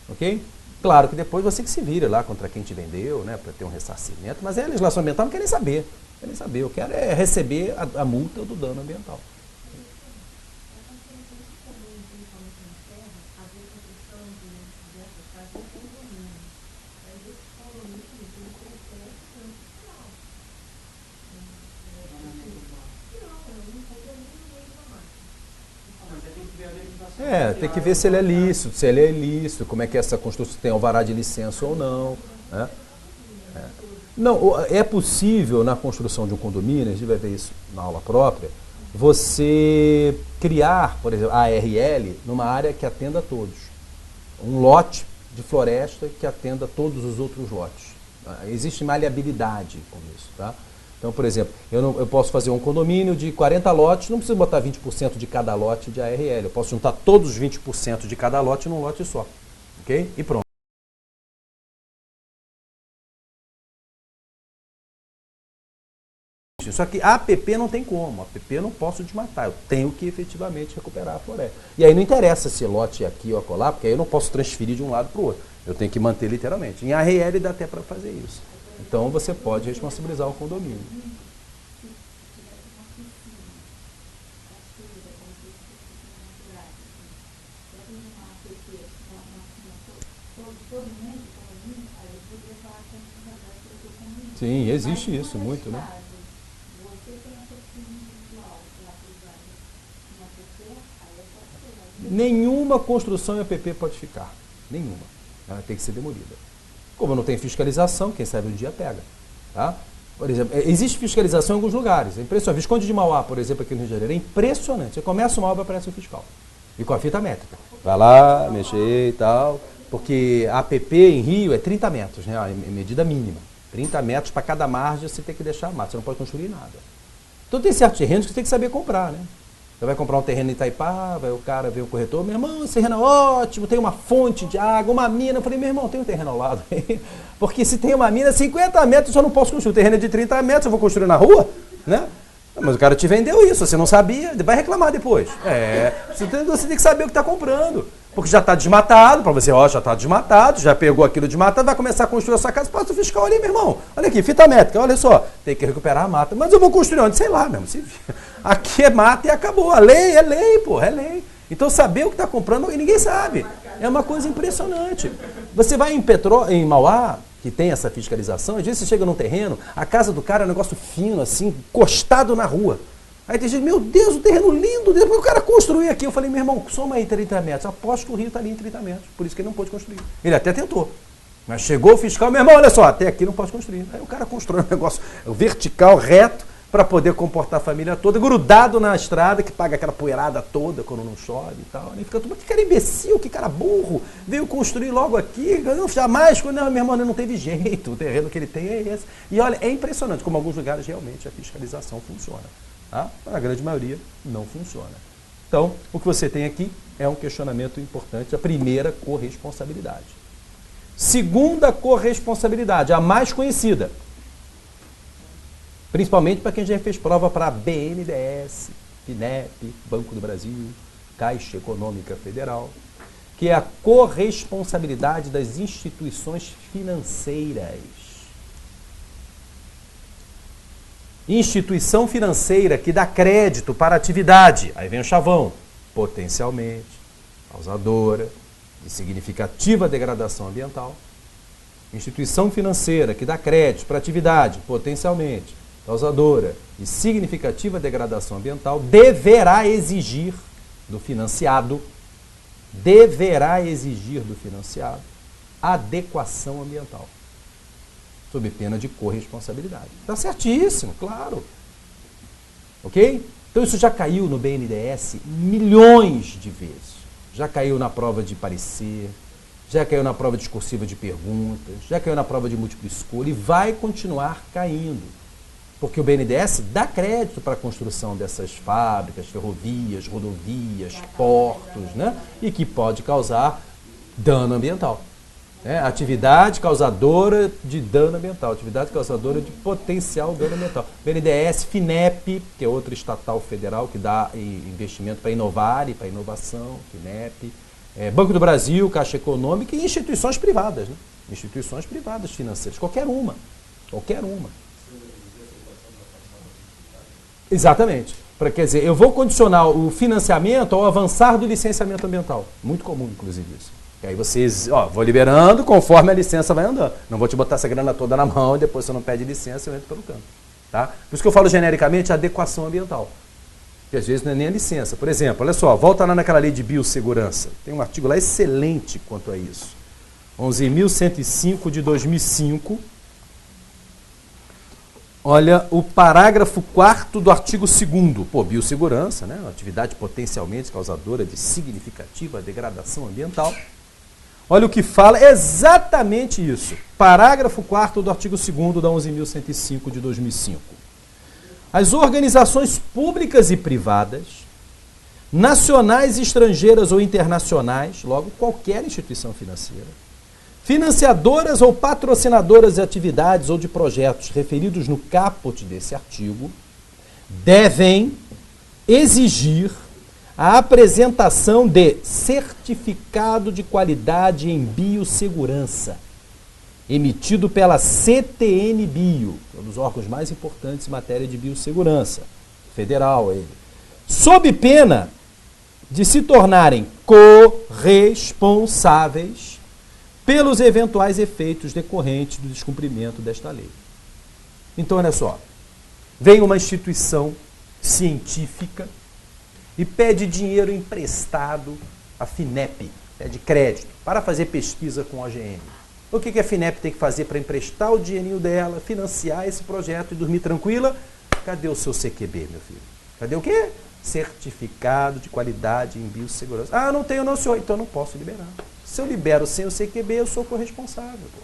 Ok? Claro que depois você que se vira lá contra quem te vendeu, né, para ter um ressarcimento, mas a legislação ambiental não quer nem saber. Não quer nem saber. Eu quero é receber a multa do dano ambiental. Tem que ver se ele é lícito, como é que essa construção tem alvará de licença ou não. Né? Não, é possível na construção de um condomínio, a gente vai ver isso na aula própria, você criar, por exemplo, a ARL numa área que atenda a todos. Um lote de floresta que atenda a todos os outros lotes. Existe maleabilidade com isso, tá? Então, por exemplo, eu posso fazer um condomínio de 40 lotes, não preciso botar 20% de cada lote de ARL. Eu posso juntar todos os 20% de cada lote num lote só. Ok? E pronto. Só que a APP não tem como. A APP eu não posso desmatar. Eu tenho que efetivamente recuperar a floresta. E aí não interessa se lote é aqui ou acolá, porque aí eu não posso transferir de um lado para o outro. Eu tenho que manter literalmente. Em ARL dá até para fazer isso. Então você pode responsabilizar o condomínio. Sim, existe isso muito, né? Nenhuma construção em APP pode ficar. Nenhuma. Ela tem que ser demolida. Como não tem fiscalização, quem sabe um dia pega. Tá? Por exemplo, existe fiscalização em alguns lugares. É impressionante. Visconde de Mauá, por exemplo, aqui no Rio de Janeiro, é impressionante. Você começa uma obra, aparece um fiscal. E com a fita métrica. Vai lá, mexer e tal. Porque a APP em Rio é 30 metros, né? A medida mínima. 30 metros para cada margem você tem que deixar mato. Você não pode construir nada. Então tem certos terrenos que você tem que saber comprar, né? Você vai comprar um terreno em Itaipá, vai o cara ver o corretor, meu irmão, esse terreno é ótimo, tem uma fonte de água, uma mina. Eu falei, meu irmão, tem um terreno ao lado aí. Porque se tem uma mina, 50 metros eu não posso construir. O terreno é de 30 metros, eu vou construir na rua, né? Mas o cara te vendeu isso, você não sabia, vai reclamar depois. Você tem que saber o que está comprando. Porque já está desmatado, para você, já está desmatado, já pegou aquilo desmatado, vai começar a construir a sua casa, passa o fiscal ali, meu irmão. Olha aqui, fita métrica, olha só, tem que recuperar a mata. Mas eu vou construir onde? Sei lá mesmo. Aqui é mata e acabou. A lei é lei, pô, é lei. Então saber o que está comprando, e ninguém sabe. É uma coisa impressionante. Você vai em Mauá, que tem essa fiscalização, às vezes você chega num terreno, a casa do cara é um negócio fino, assim, encostado na rua. Aí tem gente, meu Deus, o terreno lindo, o cara construiu aqui. Eu falei, meu irmão, soma aí 30 metros. Aposto que o rio está ali em 30 metros. Por isso que ele não pôde construir. Ele até tentou. Mas chegou o fiscal, meu irmão, olha só, até aqui não pode construir. Aí o cara constrói um negócio vertical, reto, para poder comportar a família toda, grudado na estrada, que paga aquela poeirada toda quando não chove e tal. Aí fica tudo, que cara imbecil, que cara burro, veio construir logo aqui, não, jamais, não, meu irmão, não teve jeito, o terreno que ele tem é esse. E olha, é impressionante como em alguns lugares realmente a fiscalização funciona. Tá? A grande maioria não funciona. Então, o que você tem aqui é um questionamento importante, a primeira corresponsabilidade. Segunda corresponsabilidade, a mais conhecida, principalmente para quem já fez prova para BNDES, INEP, Banco do Brasil, Caixa Econômica Federal, que é a corresponsabilidade das instituições financeiras. Instituição financeira que dá crédito para a atividade, aí vem o chavão, potencialmente causadora de significativa degradação ambiental. Instituição financeira que dá crédito para a atividade, potencialmente causadora de significativa degradação ambiental, deverá exigir do financiado adequação ambiental, sob pena de corresponsabilidade. Está certíssimo, claro. Ok? Então isso já caiu no BNDES milhões de vezes. Já caiu na prova de parecer, já caiu na prova discursiva de perguntas, já caiu na prova de múltipla escolha e vai continuar caindo. Porque o BNDES dá crédito para a construção dessas fábricas, ferrovias, rodovias, portos, né? E que pode causar dano ambiental. Atividade causadora de dano ambiental, atividade causadora de potencial dano ambiental. BNDES, FINEP, que é outra estatal federal que dá investimento para inovar e para inovação, FINEP, Banco do Brasil, Caixa Econômica e instituições privadas, né? Instituições privadas financeiras, qualquer uma. Exatamente. Quer dizer, eu vou condicionar o financiamento ao avançar do licenciamento ambiental. Muito comum, inclusive, isso. E aí vocês, vou liberando conforme a licença vai andando. Não vou te botar essa grana toda na mão e depois você não pede licença e eu entro pelo canto. Tá? Por isso que eu falo genericamente adequação ambiental. Que às vezes não é nem a licença. Por exemplo, olha só, volta lá naquela lei de biossegurança. Tem um artigo lá excelente quanto a isso. 11.105 de 2005. Olha o parágrafo 4º do artigo 2º. Biossegurança, né? Atividade potencialmente causadora de significativa degradação ambiental. Olha o que fala, exatamente isso. Parágrafo 4º do artigo 2º da 11.105 de 2005. As organizações públicas e privadas, nacionais, estrangeiras ou internacionais, logo qualquer instituição financeira, financiadoras ou patrocinadoras de atividades ou de projetos referidos no caput desse artigo, devem exigir a apresentação de certificado de qualidade em biossegurança, emitido pela CTN-Bio, um dos órgãos mais importantes em matéria de biossegurança, federal ele, sob pena de se tornarem corresponsáveis pelos eventuais efeitos decorrentes do descumprimento desta lei. Então, olha só, vem uma instituição científica e pede dinheiro emprestado à FINEP, pede crédito, para fazer pesquisa com a OGM. O que a FINEP tem que fazer para emprestar o dinheirinho dela, financiar esse projeto e dormir tranquila? Cadê o seu CQB, meu filho? Cadê o quê? Certificado de qualidade em biossegurança. Ah, não tenho não, senhor. Então não posso liberar. Se eu libero sem o CQB, eu sou corresponsável. Pô.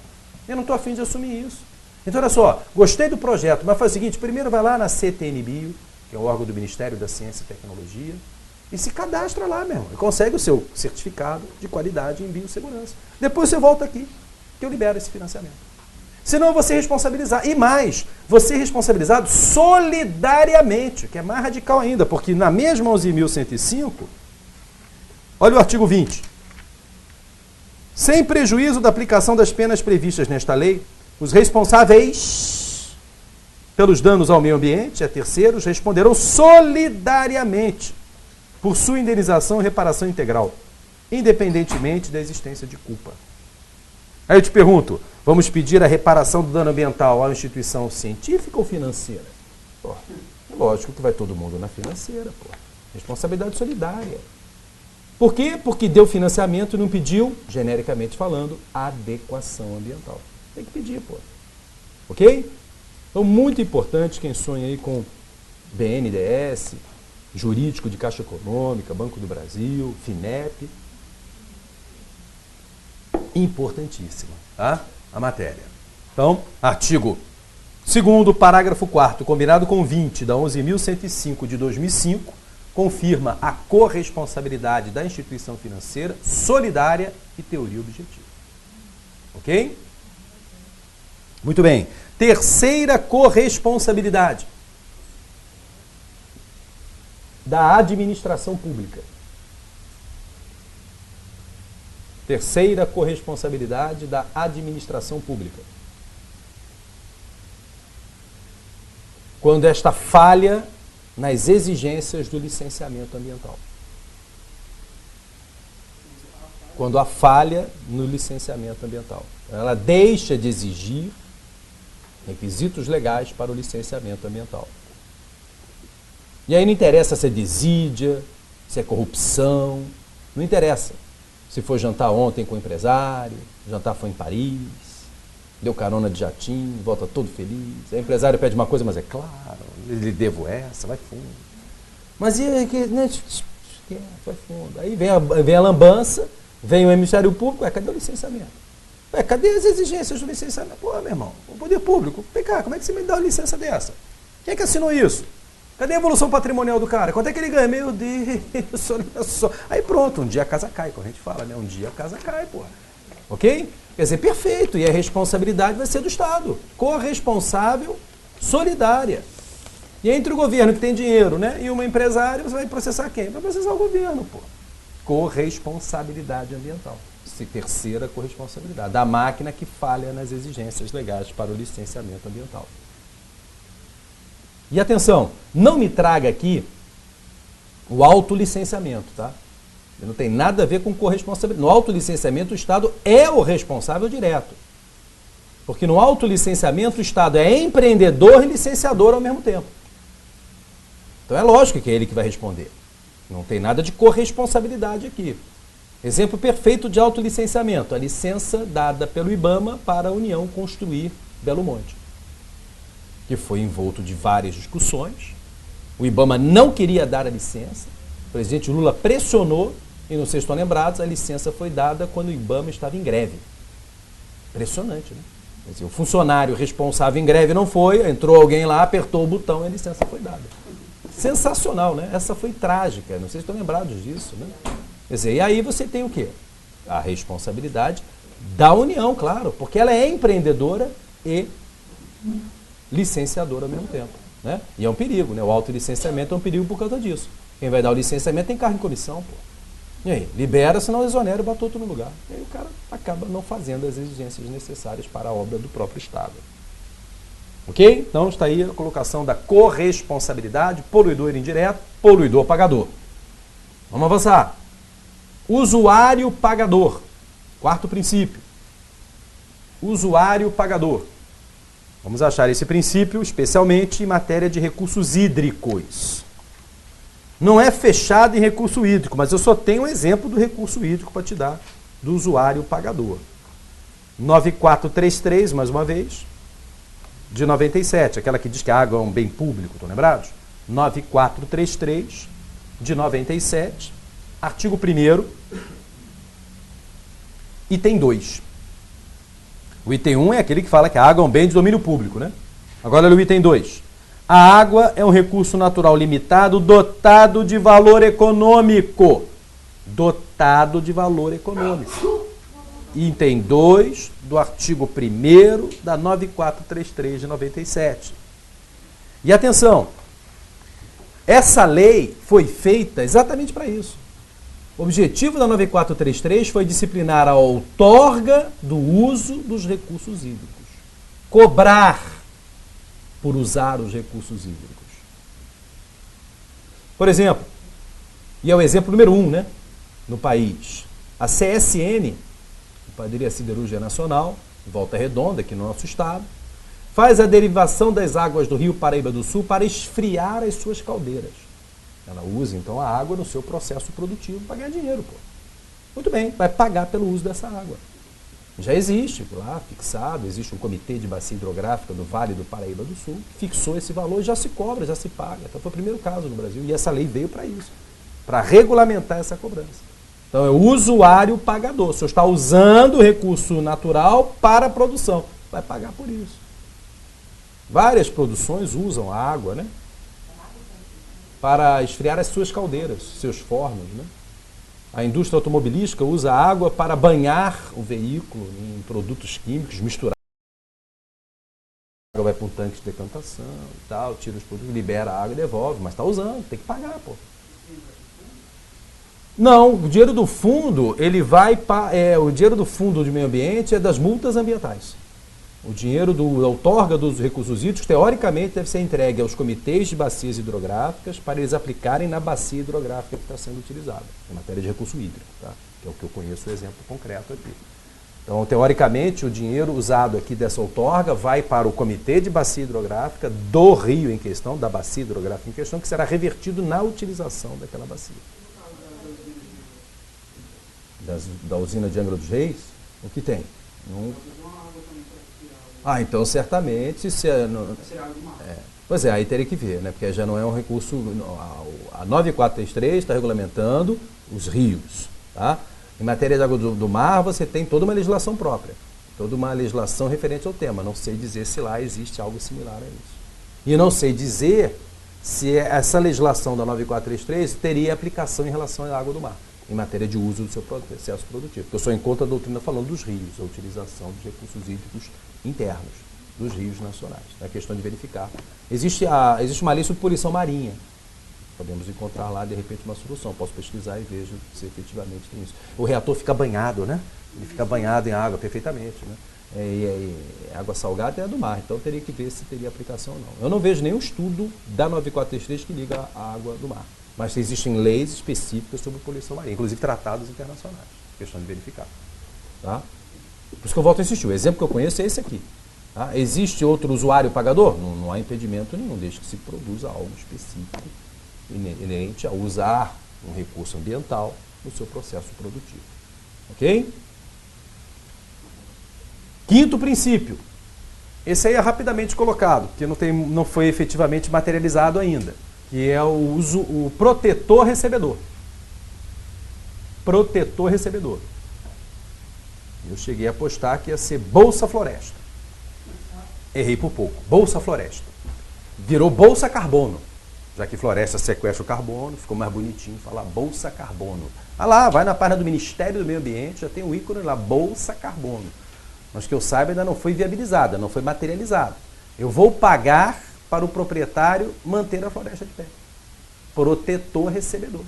Eu não estou afim de assumir isso. Então, olha só, gostei do projeto, mas faz o seguinte, primeiro vai lá na CTN-Bio, que é o órgão do Ministério da Ciência e Tecnologia, e se cadastra lá, meu irmão, e consegue o seu certificado de qualidade em biossegurança. Depois você volta aqui, que eu libero esse financiamento. Senão eu vou ser responsabilizado. E mais, vou ser responsabilizado solidariamente, que é mais radical ainda, porque na mesma 11.105, olha o artigo 20. Sem prejuízo da aplicação das penas previstas nesta lei, os responsáveis pelos danos ao meio ambiente e a terceiros responderão solidariamente por sua indenização e reparação integral, independentemente da existência de culpa. Aí eu te pergunto, vamos pedir a reparação do dano ambiental à instituição científica ou financeira? Pô, lógico que vai todo mundo na financeira, pô. Responsabilidade solidária. Por quê? Porque deu financiamento e não pediu, genericamente falando, adequação ambiental. Tem que pedir, pô. Ok? Então, muito importante quem sonha aí com BNDES, jurídico de Caixa Econômica, Banco do Brasil, FINEP. Importantíssima, tá? A matéria. Então, artigo 2º, parágrafo 4º, combinado com 20 da 11.105 de 2005, confirma a corresponsabilidade da instituição financeira solidária e teoria objetiva. Ok? Muito bem. Terceira corresponsabilidade da administração pública. Terceira corresponsabilidade da administração pública. Quando esta falha nas exigências do licenciamento ambiental. Quando há falha no licenciamento ambiental. Ela deixa de exigir Requisitos legais para o licenciamento ambiental. E aí não interessa se é desídia, se é corrupção, não interessa. Se foi jantar ontem com o empresário, jantar foi em Paris, deu carona de jatinho, volta todo feliz. Aí o empresário pede uma coisa, mas é claro, lhe devo essa, vai fundo. Mas e aí, né, vai fundo. Aí vem a lambança, vem o Ministério Público, cadê o licenciamento? Cadê as exigências do licenciamento? Pô, meu irmão, o poder público, vem cá, como é que você me dá uma licença dessa? Quem é que assinou isso? Cadê a evolução patrimonial do cara? Quanto é que ele ganha? Meu Deus, olha só. Aí pronto, um dia a casa cai, como a gente fala, né? Um dia a casa cai, pô. Ok? Quer dizer, perfeito, e a responsabilidade vai ser do Estado. Corresponsável, solidária. E entre o governo que tem dinheiro, né? E uma empresária, você vai processar quem? Vai processar o governo, pô. Corresponsabilidade ambiental. Terceira corresponsabilidade, da máquina que falha nas exigências legais para o licenciamento ambiental. E atenção, não me traga aqui o autolicenciamento, tá? Não tem nada a ver com corresponsabilidade. No autolicenciamento, o Estado é o responsável direto. Porque no autolicenciamento, o Estado é empreendedor e licenciador ao mesmo tempo. Então é lógico que é ele que vai responder. Não tem nada de corresponsabilidade aqui. Exemplo perfeito de autolicenciamento, a licença dada pelo IBAMA para a União construir Belo Monte, que foi envolto de várias discussões. O IBAMA não queria dar a licença, o presidente Lula pressionou, e não sei se estão lembrados, a licença foi dada quando o IBAMA estava em greve. Impressionante, né? Quer dizer, o funcionário responsável em greve não foi, entrou alguém lá, apertou o botão e a licença foi dada. Sensacional, né? Essa foi trágica, não sei se estão lembrados disso, né? Quer dizer, e aí você tem o quê? A responsabilidade da União, claro, porque ela é empreendedora e licenciadora ao mesmo tempo, né? E é um perigo, né? O autolicenciamento é um perigo por causa disso. Quem vai dar o licenciamento tem cargo em comissão, pô. E aí, libera, senão exonera e bota outro no lugar. E aí o cara acaba não fazendo as exigências necessárias para a obra do próprio Estado. Ok? Então está aí a colocação da corresponsabilidade, poluidor indireto, poluidor pagador. Vamos avançar. Usuário pagador. Quarto princípio. Usuário pagador. Vamos achar esse princípio especialmente em matéria de recursos hídricos. Não é fechado em recurso hídrico, mas eu só tenho um exemplo do recurso hídrico para te dar, do usuário pagador. 9433, mais uma vez, de 97, aquela que diz que a água é um bem público, estão lembrados? 9433, de 97, artigo 1º, item 2. O item 1 é aquele que fala que a água é um bem de domínio público, né? Agora olha o item 2. A água é um recurso natural limitado dotado de valor econômico. Dotado de valor econômico. Item 2 do artigo 1º da 9433 de 97. E atenção, essa lei foi feita exatamente para isso. O objetivo da 9433 foi disciplinar a outorga do uso dos recursos hídricos. Cobrar por usar os recursos hídricos. Por exemplo, e é o exemplo número 1, né, no país, a CSN, Companhia Siderúrgica Nacional, Volta Redonda, aqui no nosso estado, faz a derivação das águas do Rio Paraíba do Sul para esfriar as suas caldeiras. Ela usa, então, a água no seu processo produtivo para ganhar dinheiro, pô. Muito bem, vai pagar pelo uso dessa água. Já existe lá, fixado, existe um comitê de bacia hidrográfica do Vale do Paraíba do Sul, fixou esse valor, já se cobra, já se paga. Então foi o primeiro caso no Brasil, e essa lei veio para isso, para regulamentar essa cobrança. Então é o usuário pagador. O senhor está usando o recurso natural para a produção, vai pagar por isso. Várias produções usam a água, né, para esfriar as suas caldeiras, seus fornos, né? A indústria automobilística usa água para banhar o veículo em produtos químicos, misturar. A água vai para um tanque de decantação e tal, tira os produtos, libera a água e devolve, mas está usando, tem que pagar, pô. Não, o dinheiro do fundo, ele vai para. O dinheiro do fundo de meio ambiente é das multas ambientais. O dinheiro da outorga dos recursos hídricos, teoricamente, deve ser entregue aos comitês de bacias hidrográficas para eles aplicarem na bacia hidrográfica que está sendo utilizada, em matéria de recurso hídrico, tá? Que é o que eu conheço o exemplo concreto aqui. Então, teoricamente, o dinheiro usado aqui dessa outorga vai para o Comitê de Bacia Hidrográfica do rio em questão, da bacia hidrográfica em questão, que será revertido na utilização daquela bacia. Da usina de Angra dos Reis, o que tem? Então certamente... Pois é, aí teria que ver, né? Porque já não é um recurso... A 9433 está regulamentando os rios, tá? Em matéria de água do mar, você tem toda uma legislação própria, toda uma legislação referente ao tema. Não sei dizer se lá existe algo similar a isso. E não sei dizer se essa legislação da 9433 teria aplicação em relação à água do mar, em matéria de uso do seu processo produtivo. Porque eu sou em conta da doutrina falando dos rios, a utilização dos recursos hídricos internos, dos rios nacionais. É questão de verificar. Existe uma lei sobre poluição marinha. Podemos encontrar lá, de repente, uma solução. Posso pesquisar e vejo se efetivamente tem isso. O reator fica banhado, né? Ele fica banhado em água perfeitamente, né? E água salgada é a do mar, então teria que ver se teria aplicação ou não. Eu não vejo nenhum estudo da 9433 que liga a água do mar. Mas existem leis específicas sobre poluição marinha, inclusive tratados internacionais. Questão de verificar. Tá? Por isso que eu volto a insistir. O exemplo que eu conheço é esse aqui. Tá? Existe outro usuário pagador? Não há impedimento nenhum, desde que se produza algo específico inerente a usar um recurso ambiental no seu processo produtivo. Ok? Quinto princípio. Esse aí é rapidamente colocado, porque não foi efetivamente materializado ainda, que é o protetor recebedor. Protetor recebedor. Eu cheguei a apostar que ia ser Bolsa Floresta. Errei por pouco. Bolsa Floresta. Virou Bolsa Carbono. Já que floresta sequestra o carbono, ficou mais bonitinho falar Bolsa Carbono. Lá, vai na página do Ministério do Meio Ambiente, já tem um ícone lá, Bolsa Carbono. Mas que eu saiba ainda não foi viabilizada, não foi materializada. Eu vou pagar para o proprietário manter a floresta de pé. Protetor recebedor.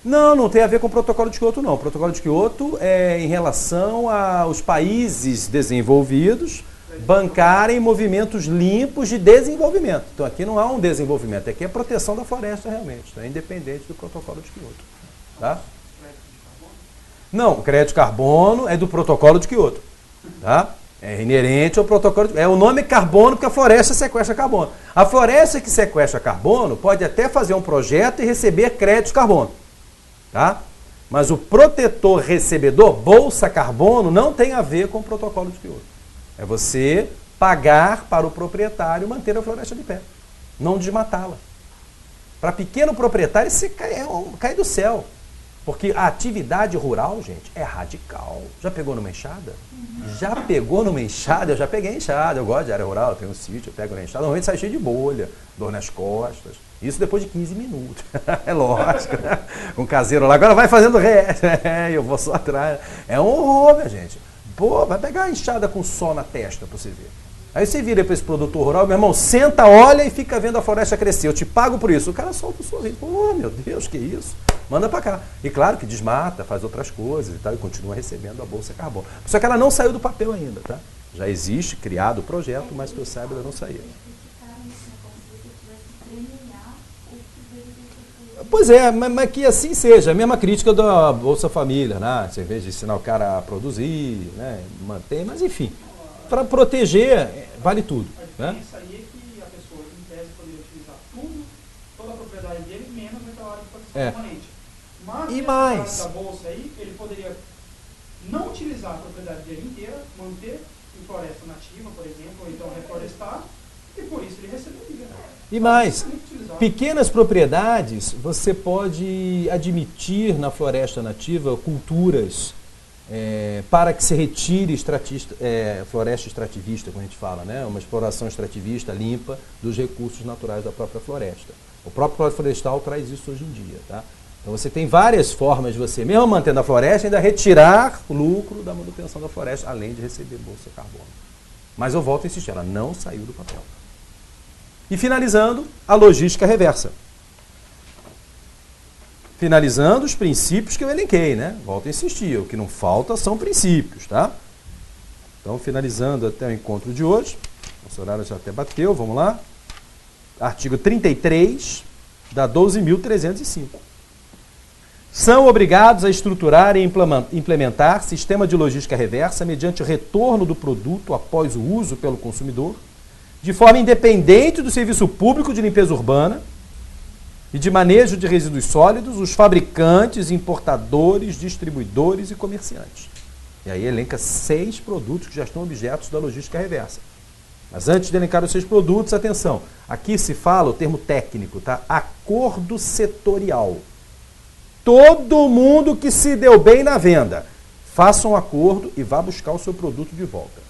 Não tem a ver com o protocolo de Kyoto, não. O protocolo de Kyoto é em relação aos países desenvolvidos bancarem movimentos limpos de desenvolvimento. Então aqui não há um desenvolvimento, aqui é proteção da floresta realmente, tá? Independente do protocolo de Kyoto. Tá? Não, o crédito de carbono é do protocolo de Kyoto. Tá? É inerente ao protocolo de... o nome é carbono porque a floresta sequestra carbono. A floresta que sequestra carbono pode até fazer um projeto e receber crédito de carbono. Tá? Mas o protetor recebedor, Bolsa Carbono, não tem a ver com o protocolo de Kyoto. É você pagar para o proprietário manter a floresta de pé, não desmatá-la. Para pequeno proprietário, isso cai do céu. Porque a atividade rural, gente, é radical. Já pegou numa enxada? Já pegou numa enxada? Eu já peguei enxada. Eu gosto de área rural, eu tenho um sítio, eu pego na enxada. Normalmente sai cheio de bolha, dor nas costas. Isso depois de 15 minutos. É lógico, né? Com o caseiro lá, agora vai fazendo ré. Eu vou só atrás. É um horror, minha gente. Pô, vai pegar a enxada com sol na testa pra você ver. Aí você vira para esse produtor rural, meu irmão, senta, olha e fica vendo a floresta crescer. Eu te pago por isso. O cara solta o sorriso. Oh, meu Deus, que isso? Manda para cá. E claro que desmata, faz outras coisas e tal, e continua recebendo a Bolsa Carbono. Só que ela não saiu do papel ainda, tá? Já existe, criado o projeto, mas que eu saiba, ela não saiu. Pois é, mas que assim seja. A mesma crítica da Bolsa Família, né? Você, em vez de ensinar o cara a produzir, né? Mantém, mas enfim. Para proteger, vale tudo. A diferença aí é que a pessoa, em tese, poderia utilizar tudo, toda a propriedade dele, menos naquela área de proteção permanente. Mas, e mais? Da Bolsa aí, ele poderia não utilizar a propriedade dele inteira, manter em floresta nativa, por exemplo, ou então reflorestar, e por isso ele receberia. E mais, pequenas propriedades, você pode admitir na floresta nativa culturas para que se retire floresta extrativista, como a gente fala, né? Uma exploração extrativista limpa dos recursos naturais da própria floresta. O próprio Código Florestal traz isso hoje em dia. Tá? Então você tem várias formas de você, mesmo mantendo a floresta, ainda retirar o lucro da manutenção da floresta, além de receber Bolsa Carbono. Mas eu volto a insistir, ela não saiu do papel. E finalizando, a logística reversa. Finalizando os princípios que eu elenquei, né? Volto a insistir, o que não falta são princípios, tá? Então, finalizando até o encontro de hoje, nosso horário já até bateu, vamos lá. Artigo 33 da 12.305. são obrigados a estruturar e implementar sistema de logística reversa mediante o retorno do produto após o uso pelo consumidor, de forma independente do serviço público de limpeza urbana e de manejo de resíduos sólidos, os fabricantes, importadores, distribuidores e comerciantes. E aí elenca 6 produtos que já estão objetos da logística reversa. Mas antes de elencar os 6 produtos, atenção, aqui se fala o termo técnico, tá? Acordo setorial. Todo mundo que se deu bem na venda, faça um acordo e vá buscar o seu produto de volta.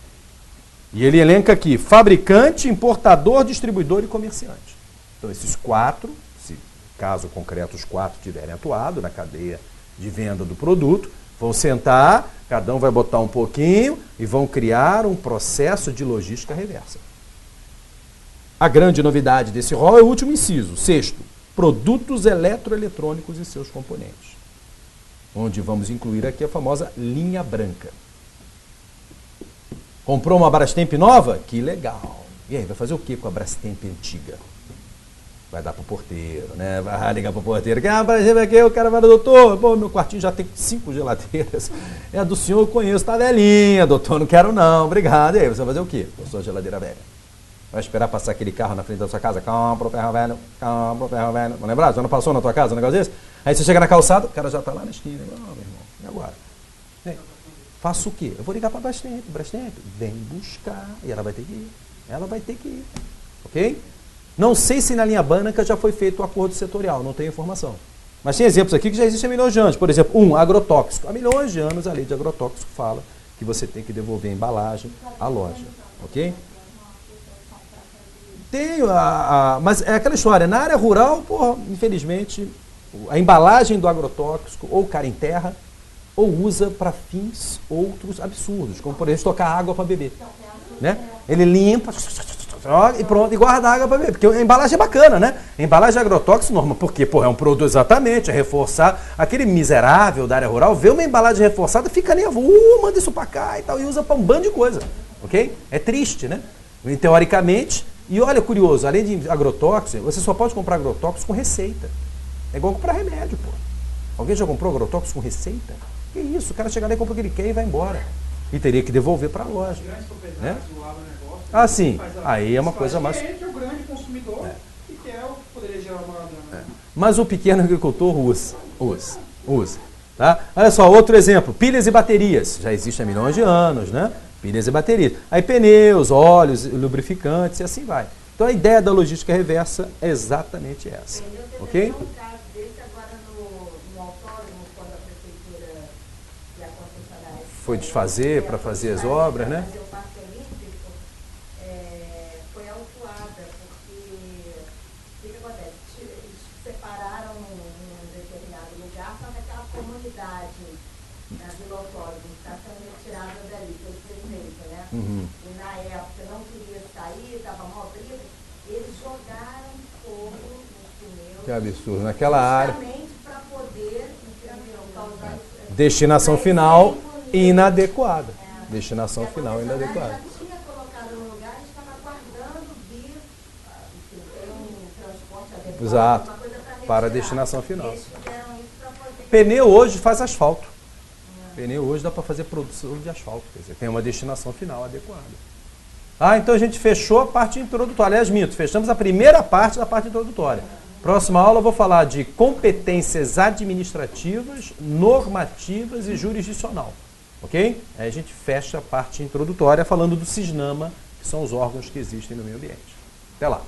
E ele elenca aqui, fabricante, importador, distribuidor e comerciante. Então esses 4, se caso concreto os 4 tiverem atuado na cadeia de venda do produto, vão sentar, cada um vai botar um pouquinho e vão criar um processo de logística reversa. A grande novidade desse rol é o último inciso, 6º, produtos eletroeletrônicos e seus componentes, onde vamos incluir aqui a famosa linha branca. Comprou uma Brastemp nova? Que legal! E aí, vai fazer o que com a Brastemp antiga? Vai dar pro porteiro, né? Vai ligar pro porteiro. Que Brastemp aqui, o cara vai, doutor, pô, meu quartinho já tem 5 geladeiras. É a do senhor, eu conheço, tá velhinha, doutor, não quero não, obrigado. E aí, você vai fazer o quê? Eu sou a geladeira velha. Vai esperar passar aquele carro na frente da sua casa? Compra o ferro velho, compra o ferro velho. Não lembrar? Já não passou na tua casa um negócio desse? Aí você chega na calçada, o cara já tá lá na esquina. Meu irmão, e agora? Faço o quê? Eu vou ligar para a Brastemp, vem buscar. E ela vai ter que ir. Ela vai ter que ir. Ok? Não sei se na linha branca já foi feito o acordo setorial, não tenho informação. Mas tem exemplos aqui que já existem há milhões de anos. Por exemplo, agrotóxico. Há milhões de anos a lei de agrotóxico fala que você tem que devolver a embalagem à loja. Ok? Tenho, mas é aquela história, na área rural, porra, infelizmente, a embalagem do agrotóxico ou o cara enterra ou usa para fins outros absurdos, como por exemplo tocar água para beber. Né? Ele limpa e pronto, e guarda água para beber, porque a embalagem é bacana, né? A embalagem agrotóxico normal, porque porra, é um produto exatamente, é reforçar. Aquele miserável da área rural vê uma embalagem reforçada, fica nervoso, manda isso para cá e tal, e usa para um bando de coisa. Ok? É triste, né? E, teoricamente. E olha, curioso, além de agrotóxico, você só pode comprar agrotóxico com receita. É igual comprar remédio, pô. Alguém já comprou agrotóxico com receita? Que isso, o cara chega lá e compra o que ele quer e vai embora. E teria que devolver para a loja. Né? Ah, sim. Aí é uma coisa mais... É o grande consumidor que quer, poderia gerar uma dano. Mas o pequeno agricultor usa. Tá? Olha só, outro exemplo, pilhas e baterias. Já existe há milhões de anos, né? Pilhas e baterias. Aí pneus, óleos, lubrificantes e assim vai. Então a ideia da logística reversa é exatamente essa. Ok? Um caso desse agora no autódromo, quando a prefeitura e a concessionária foi desfazer para fazer as obras, né? Fazer o Parque Olímpico, foi autuada, porque o que acontece? Eles separaram num determinado lugar, só que aquela comunidade da Vila Autódromo está sendo retirada dali pelo prefeito, né? E na época não queria sair, estava mal briga, eles jogaram fogo nos pneus. Que absurdo, naquela área. Justamente para poder, causar destinação final inadequada. Destinação final inadequada. já tinha colocado no lugar, estava aguardando vir, ter um transporte adequado, Exato. uma coisa Para a retirar. destinação final. Eles fizeram isso para poder... Pneu hoje faz asfalto. Pneu hoje dá para fazer produção de asfalto. Quer dizer, tem uma destinação final adequada. Ah, então a gente fechou a parte introdutória. Aliás, minto, fechamos a primeira parte da parte introdutória. Próxima aula eu vou falar de competências administrativas, normativas e jurisdicional. Ok? Aí a gente fecha a parte introdutória falando do CISNAMA, que são os órgãos que existem no meio ambiente. Até lá.